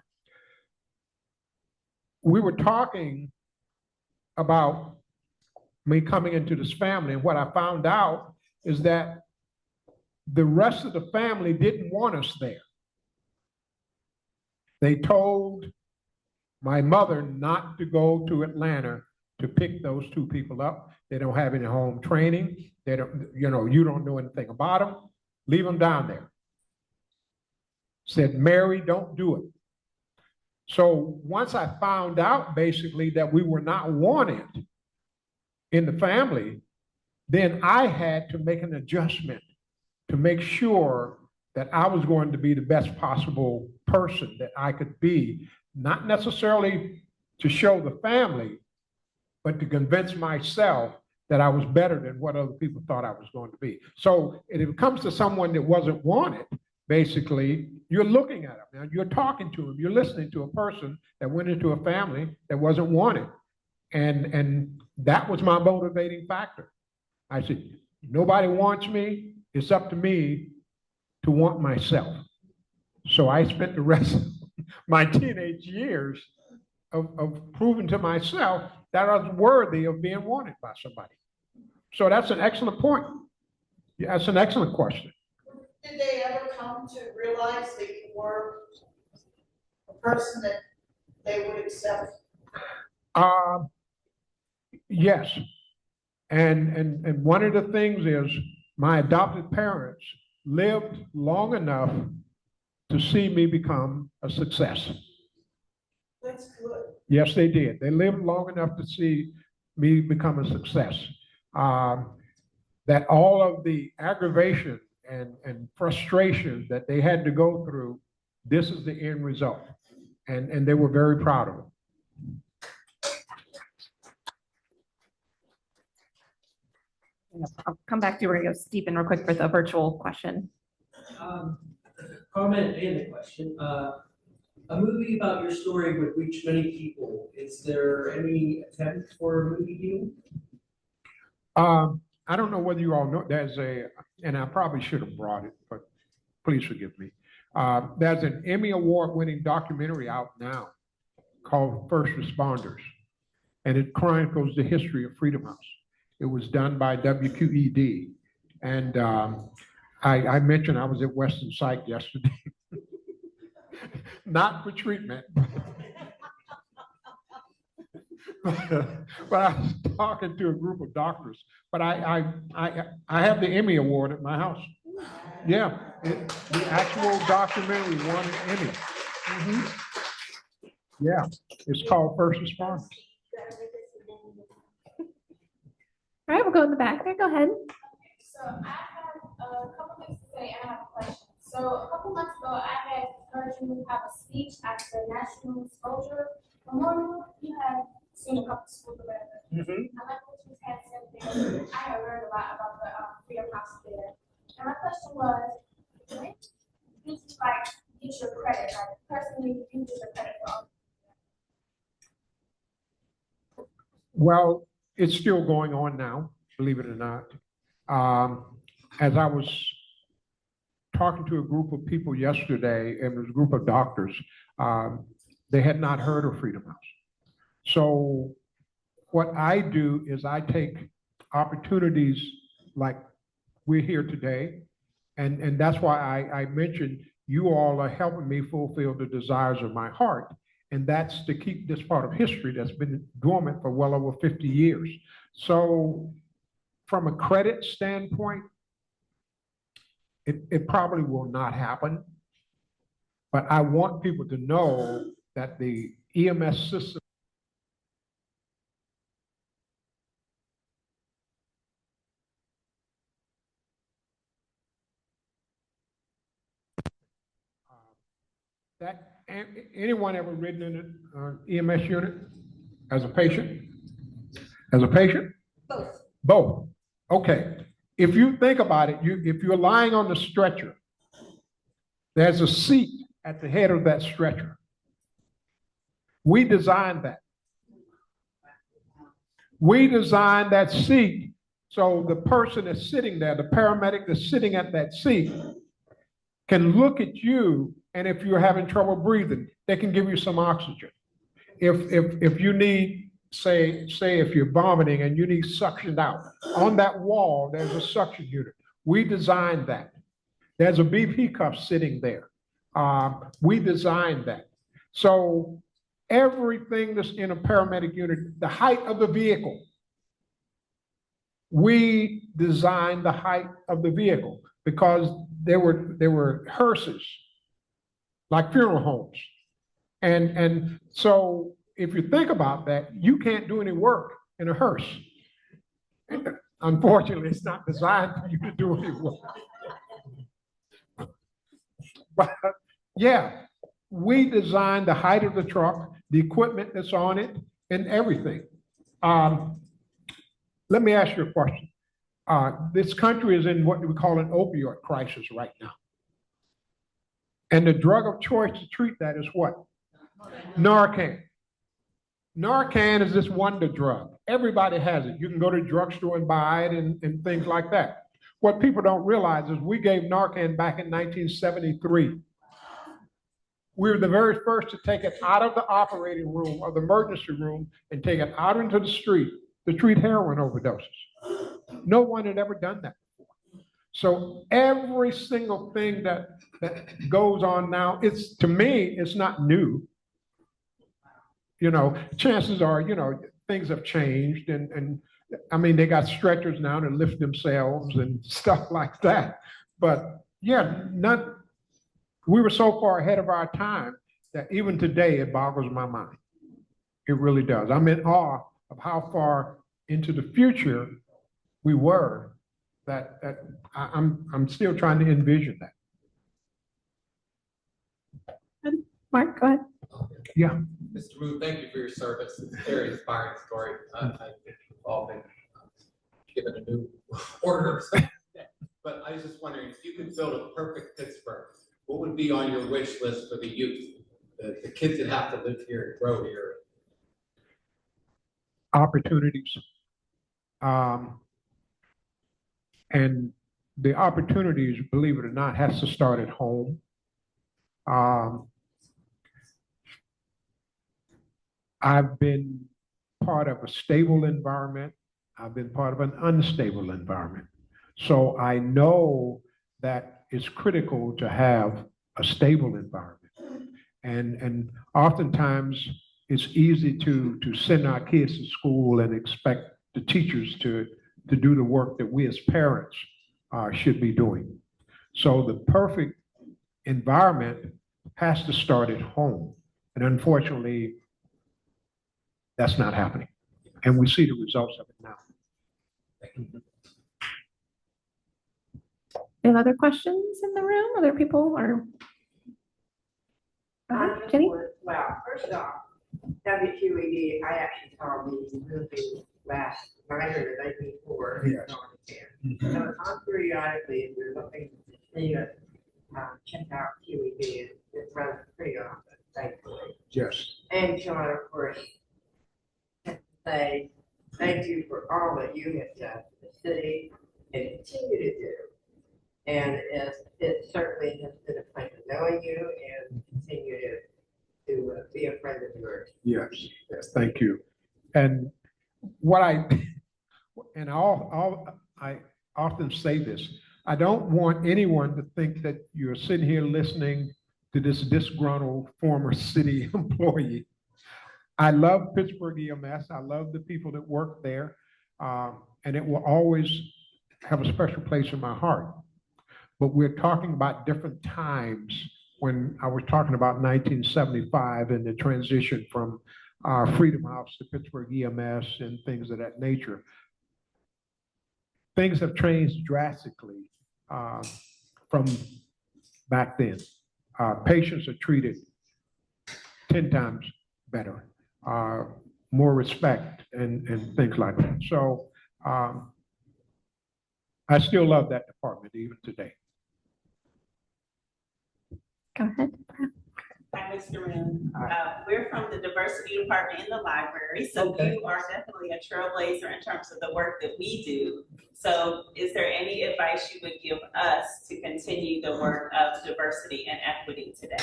We were talking about me coming into this family, and what I found out is that the rest of the family didn't want us there. They told my mother not to go to Atlanta to pick those two people up. They don't have any home training. They don't, you don't know anything about them. Leave them down there. Said, Mary, don't do it. So once I found out basically that we were not wanted in the family, then I had to make an adjustment to make sure that I was going to be the best possible person that I could be, not necessarily to show the family, but to convince myself that I was better than what other people thought I was going to be. So if it comes to someone that wasn't wanted, basically, you're looking at them, and you're talking to them, you're listening to a person that went into a family that wasn't wanted. And that was my motivating factor. I said, nobody wants me, it's up to me to want myself. So I spent the rest of my teenage years of proving to myself that I was worthy of being wanted by somebody. So that's an excellent point. Yeah, that's an excellent question. Did they ever come to realize that you were a person that they would accept? Yes. And one of the things is my adopted parents lived long enough to see me become a success. That's good. Yes, they did. They lived long enough to see me become a success. That all of the aggravation and frustration that they had to go through, this is the end result. And they were very proud of it. I'll come back to you. We're gonna go Stephen real quick for the virtual question. Comment and a question. A movie about your story would reach many people. Is there any attempt for a movie deal? I don't know whether you all know, and I probably should have brought it, but please forgive me. There's an Emmy Award-winning documentary out now called First Responders, and it chronicles the history of Freedom House. It was done by WQED, and I mentioned I was at Western Psych yesterday, not for treatment, but I was talking to a group of doctors. But I have the Emmy Award at my house. Yeah, the actual documentary won an Emmy. Yeah, it's called First Responders. All right, we'll go in the back there. Go ahead. So I have a couple things to say and I have a question. So a couple months ago, I had heard you have a speech at the National Soldier Memorial. You had seen a couple schools around. I like what you had said there. I have learned a lot about the Freedom House there. And my question was, when did you get your credit? Personally, you get your credit for all. Well, it's still going on now, believe it or not. As I was talking to a group of people yesterday, and it was a group of doctors, they had not heard of Freedom House. So what I do is I take opportunities like we're here today, and that's why I mentioned you all are helping me fulfill the desires of my heart. And that's to keep this part of history that's been dormant for well over 50 years. So from a credit standpoint, it probably will not happen. But I want people to know that the EMS system that anyone ever ridden in an EMS unit as a patient? As a patient? Both. Both. Okay. If you think about it, if you're lying on the stretcher, there's a seat at the head of that stretcher. We designed that. We designed that seat so the person that's sitting there, the paramedic that's sitting at that seat, can look at you, and if you're having trouble breathing, they can give you some oxygen. If you need, say if you're vomiting and you need suctioned out, on that wall, there's a suction unit. We designed that. There's a BP cuff sitting there. We designed that. So everything that's in a paramedic unit, the height of the vehicle, we designed the height of the vehicle because there were hearses, like funeral homes. And so if you think about that, you can't do any work in a hearse. Unfortunately, it's not designed for you to do any work. But yeah, we designed the height of the truck, the equipment that's on it, and everything. Let me ask you a question. This country is in what we call an opioid crisis right now. And the drug of choice to treat that is what? Narcan. Narcan is this wonder drug. Everybody has it. You can go to the drugstore and buy it and things like that. What people don't realize is we gave Narcan back in 1973. We were the very first to take it out of the operating room or the emergency room and take it out into the street to treat heroin overdoses. No one had ever done that before. So every single thing that goes on now, to me, it's not new. You know, chances are, things have changed and I mean, they got stretchers now to lift themselves and stuff like that. But yeah, we were so far ahead of our time that even today it boggles my mind. It really does. I'm in awe of how far into the future we were that I'm still trying to envision that. Mark, go ahead. Yeah. Mr. Wu, thank you for your service. It's a very inspiring story. I think we've all been given a new order. But I was just wondering, if you could build a perfect Pittsburgh, what would be on your wish list for the youth, the kids that have to live here and grow here? Opportunities. And the opportunities, believe it or not, has to start at home. I've been part of a stable environment. I've been part of an unstable environment. So I know that it's critical to have a stable environment. And oftentimes it's easy to send our kids to school and expect the teachers to do the work that we as parents should be doing. So the perfect environment has to start at home. And unfortunately, that's not happening. And we see the results of it now. Any other questions in the room? Other people or? Jenny? Well, first off, WQED, I actually saw the movie last night or the night before. Yes. So I'm periodically, if you're looking to see it, check out QED, it runs pretty often, thankfully. Yes. And John, of course, say thank you for all that you have done for the city and continue to do. And it certainly has been a pleasure knowing you and continue to be a friend of yours. Yes, yes, thank you. And what I often say this, I don't want anyone to think that you're sitting here listening to this disgruntled former city employee. I love Pittsburgh EMS. I love the people that work there. And it will always have a special place in my heart. But we're talking about different times. When I was talking about 1975 and the transition from Freedom House to Pittsburgh EMS and things of that nature. Things have changed drastically from back then. Patients are treated 10 times better, more respect and things like that. So I still love that department even today. Go ahead. Hi, Mr. Moon. We're from the diversity department in the library, so you are definitely a trailblazer in terms of the work that we do. So is there any advice you would give us to continue the work of diversity and equity today?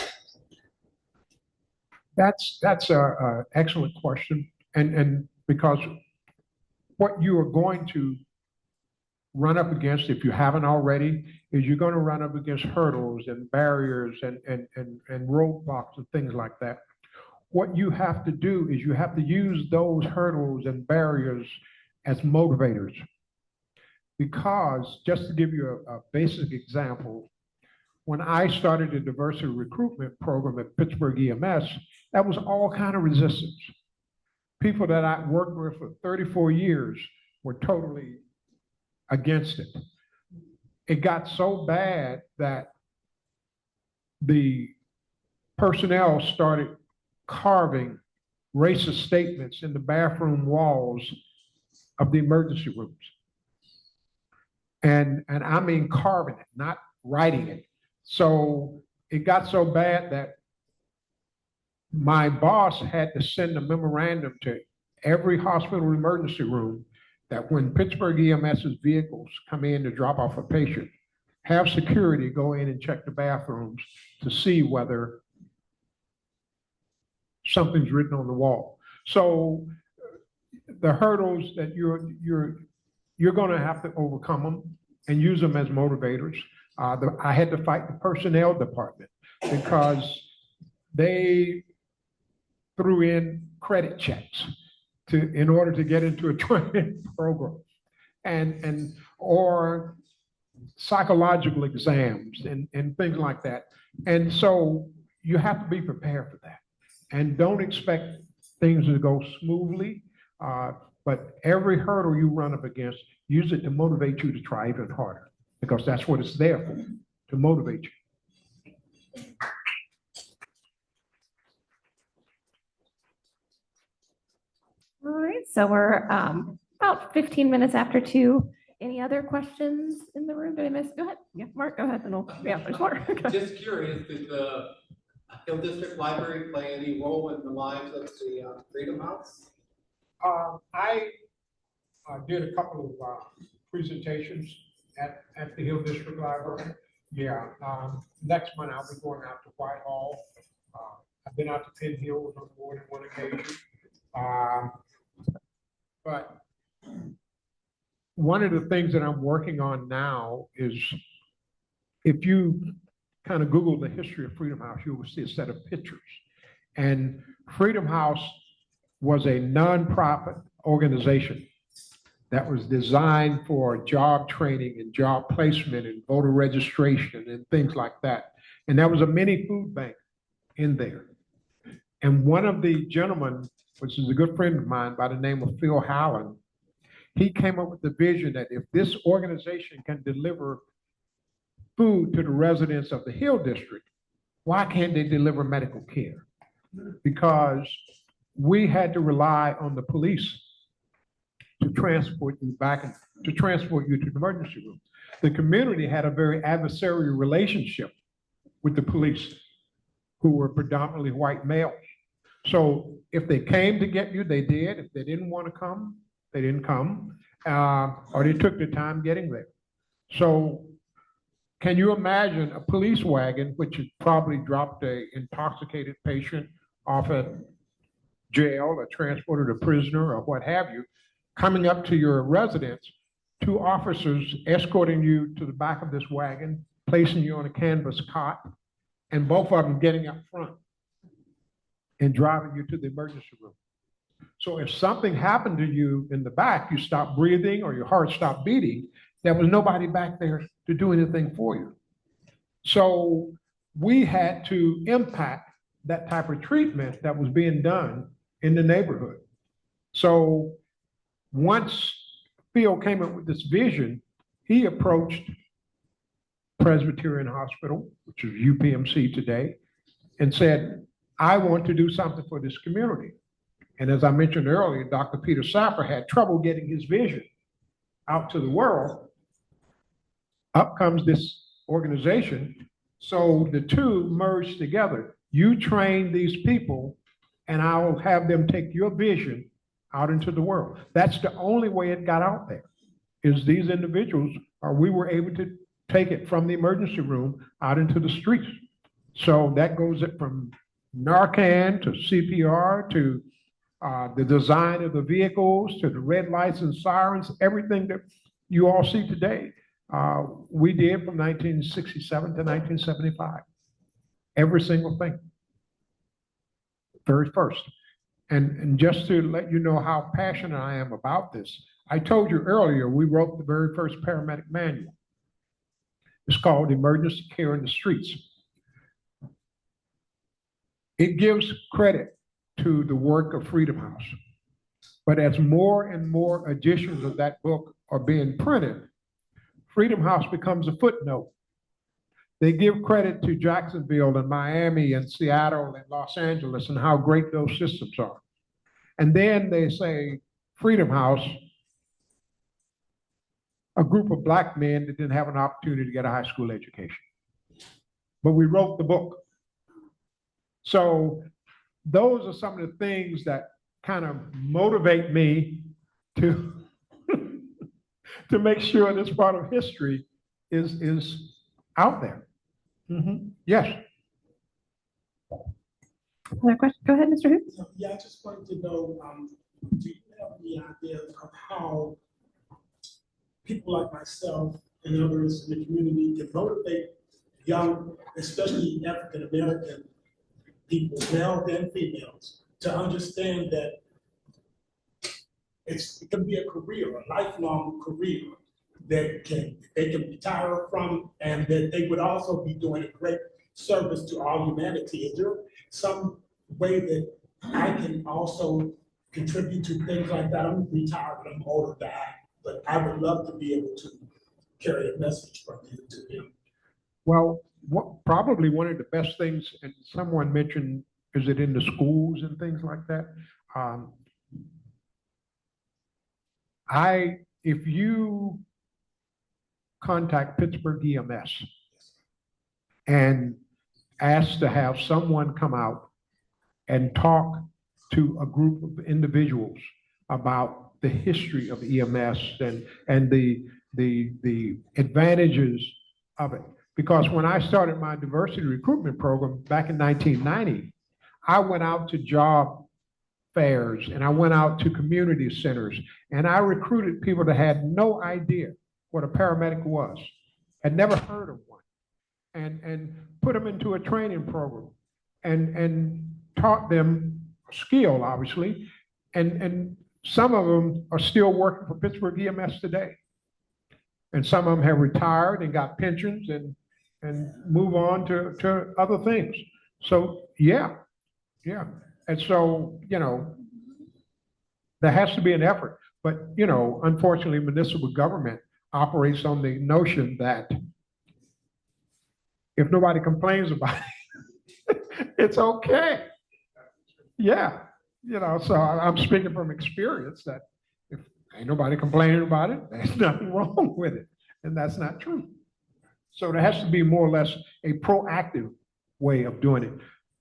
That's an excellent question. And because what you are going to run up against, if you haven't already, is you're going to run up against hurdles and barriers and roadblocks and things like that. What you have to do is you have to use those hurdles and barriers as motivators. Because, just to give you a basic example, when I started the diversity recruitment program at Pittsburgh EMS, that was all kind of resistance. People that I worked with for 34 years were totally against it. It got so bad that the personnel started carving racist statements in the bathroom walls of the emergency rooms. And I mean carving it, not writing it. So it got so bad that my boss had to send a memorandum to every hospital emergency room that when Pittsburgh EMS's vehicles come in to drop off a patient, have security go in and check the bathrooms to see whether something's written on the wall. So the hurdles that you're going to have to overcome them and use them as motivators. I had to fight the personnel department because they threw in credit checks in order to get into a training program, or psychological exams and things like that. And so you have to be prepared for that, and don't expect things to go smoothly. But every hurdle you run up against, use it to motivate you to try even harder, because that's what it's there for, to motivate you. All right, so we're about 15 minutes after 2. Any other questions in the room? Did I miss? Go ahead. Yeah, Mark, go ahead. And there's more. Just curious, did the Hill District Library play any role in the lives of the Freedom House? I did a couple of presentations at the Hill District Library. Yeah, next month I'll be going out to Whitehall. I've been out to Penn Hills on more than one occasion. But one of the things that I'm working on now is, if you kind of Google the history of Freedom House, you will see a set of pictures. And Freedom House was a nonprofit organization that was designed for job training and job placement and voter registration and things like that. And there was a mini food bank in there. And one of the gentlemen, which is a good friend of mine by the name of Phil Howland, he came up with the vision that if this organization can deliver food to the residents of the Hill District, why can't they deliver medical care? Because we had to rely on the police to transport you back, to transport you to the emergency room. The community had a very adversarial relationship with the police, who were predominantly white males. So if they came to get you, they did. If they didn't want to come, they didn't come, or they took their time getting there. So can you imagine a police wagon, which had probably dropped an intoxicated patient off at jail or transported a prisoner or what have you, coming up to your residence, two officers escorting you to the back of this wagon, placing you on a canvas cot, and both of them getting up front and driving you to the emergency room. So if something happened to you in the back, you stopped breathing or your heart stopped beating, there was nobody back there to do anything for you. So we had to impact that type of treatment that was being done in the neighborhood. So once Phil came up with this vision, he approached Presbyterian Hospital, which is UPMC today, and said, I want to do something for this community. And as I mentioned earlier, Dr. Peter Saffer had trouble getting his vision out to the world. Up comes this organization. So the two merged together. You train these people, and I'll have them take your vision out into the world. That's the only way it got out there, is these individuals, or we were able to take it from the emergency room out into the streets. So that goes from Narcan to CPR to the design of the vehicles to the red lights and sirens, everything that you all see today. We did from 1967 to 1975. Every single thing. Very first. And just to let you know how passionate I am about this, I told you earlier, we wrote the very first paramedic manual. It's called Emergency Care in the Streets. It gives credit to the work of Freedom House. But as more and more editions of that book are being printed, Freedom House becomes a footnote. They give credit to Jacksonville and Miami and Seattle and Los Angeles and how great those systems are. And then they say, Freedom House, a group of Black men that didn't have an opportunity to get a high school education. But we wrote the book. So those are some of the things that kind of motivate me to, to make sure this part of history is out there. Mm-hmm. Yes. Another question? Go ahead, Mr. Hoops. Yeah, I just wanted to know, do you have any idea of how people like myself and others in the community can motivate young, especially African American people, males and females, to understand that it can be a career, a lifelong career that they can retire from, and that they would also be doing a great service to all humanity. Is there some way that I can also contribute to things like that? I'm retired, I'm older than I, but I would love to be able to carry a message from you to them. Well, probably one of the best things, and someone mentioned, is it in the schools and things like that? If you contact Pittsburgh EMS and ask to have someone come out and talk to a group of individuals about the history of EMS and the the advantages of it. Because when I started my diversity recruitment program back in 1990, I went out to job fairs and I went out to community centers and I recruited people that had no idea what a paramedic was, had never heard of one, and put them into a training program and taught them skill, obviously, and some of them are still working for Pittsburgh EMS today. And some of them have retired and got pensions and move on to other things. So, yeah. And so, there has to be an effort. But, unfortunately, municipal government operates on the notion that if nobody complains about it, it's okay. Yeah. So I'm speaking from experience that if ain't nobody complaining about it, there's nothing wrong with it. And that's not true. So there has to be more or less a proactive way of doing it.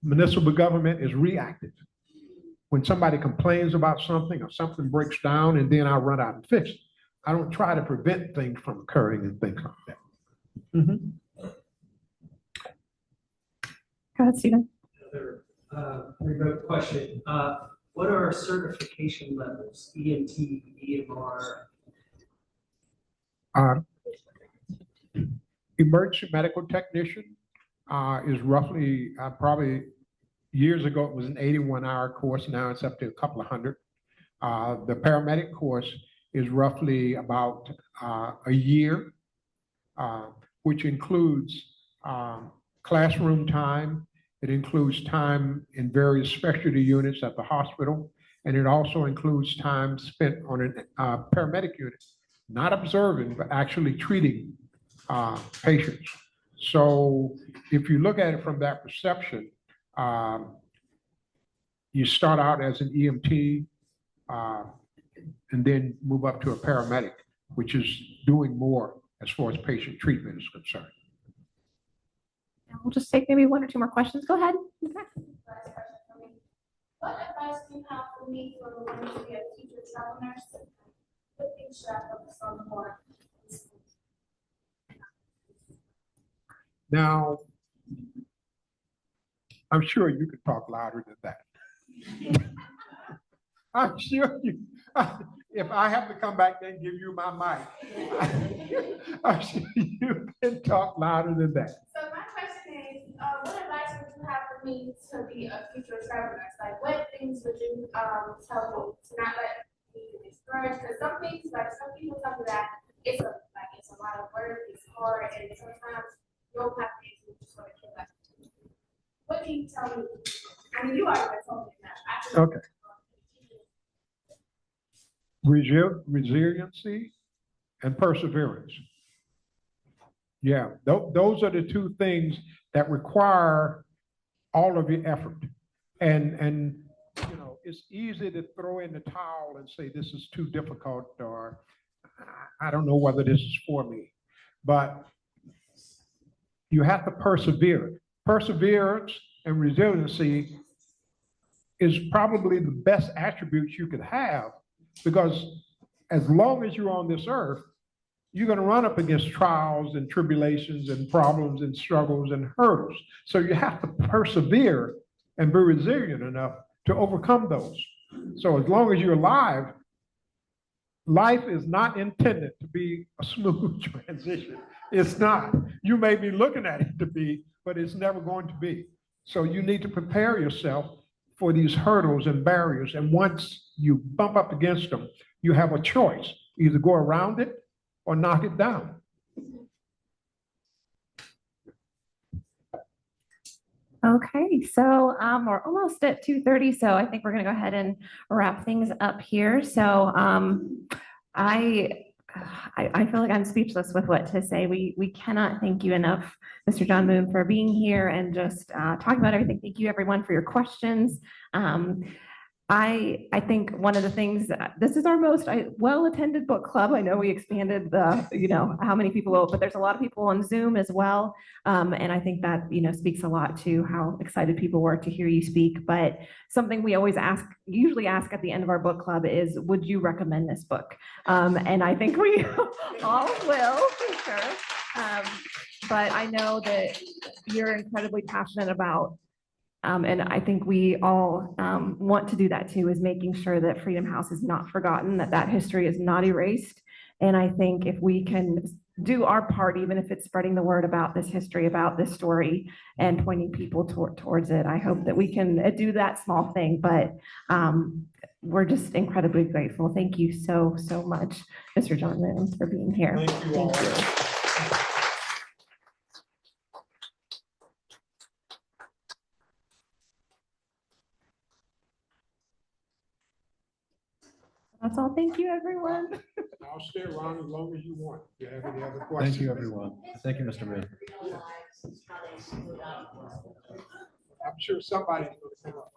Municipal government is reactive. When somebody complains about something or something breaks down and then I run out and fix it. I don't try to prevent things from occurring and things like that. Mm-hmm. Go ahead, Stephen. Another remote question. What are certification levels? EMT, EMR? Emergency medical technician is roughly, probably years ago, it was an 81-hour course. Now it's up to a couple of hundred. The paramedic course is roughly about a year, which includes classroom time. It includes time in various specialty units at the hospital, and it also includes time spent on a paramedic unit, not observing, but actually treating patients. So if you look at it from that perception, you start out as an EMT and then move up to a paramedic, which is doing more as far as patient treatment is concerned. We'll just take maybe one or two more questions. Go ahead. What advice do you have for me for wanting to be a teacher travel nurse? What things should I focus on more? Now, I'm sure you could talk louder than that. I'm sure you, if I have to come back there and give you my mic, I'm sure you can talk louder than that. So my question is, what advice would you have for me to be a future travel nurse? Like, what things would you tell me to not let me be discouraged? Because some things, like some people tell me that it's a lot of work, it's hard, and sometimes you don't have things you just want to kill that. What can you tell me? I mean, you already told me that. Okay. Resiliency and perseverance. Yeah, those are the two things that require all of your effort. And it's easy to throw in the towel and say this is too difficult, or I don't know whether this is for me. But you have to persevere. Perseverance and resiliency is probably the best attributes you could have, because as long as you're on this earth, you're going to run up against trials and tribulations and problems and struggles and hurdles. So you have to persevere and be resilient enough to overcome those. So as long as you're alive, life is not intended to be a smooth transition. It's not. You may be looking at it to be, but it's never going to be. So you need to prepare yourself for these hurdles and barriers. And once you bump up against them, you have a choice, either go around it or knock it down. Okay, so we're almost at 2:30, so I think we're going to go ahead and wrap things up here. So I feel like I'm speechless with what to say. We cannot thank you enough, Mr. John Moon, for being here and just talking about everything. Thank you, everyone, for your questions. I think one of the things, this is our most well-attended book club. I know we expanded the, how many people will, but there's a lot of people on Zoom as well. And I think that, speaks a lot to how excited people were to hear you speak. But something we always usually ask at the end of our book club is, would you recommend this book? And I think we all will, for sure. But I know that you're incredibly passionate about, and I think we all want to do that too, is making sure that Freedom House is not forgotten, that history is not erased. And I think if we can do our part, even if it's spreading the word about this history, about this story, and pointing people towards it, I hope that we can do that small thing. But we're just incredibly grateful. Thank you so, so much, Mr. John Moon, for being here. Thank you all. That's all. Thank you, everyone. I'll stay around as long as you want. If you have any other questions. Thank you, everyone. Thank you, Mr. Moon. I'm sure somebody's going to come up.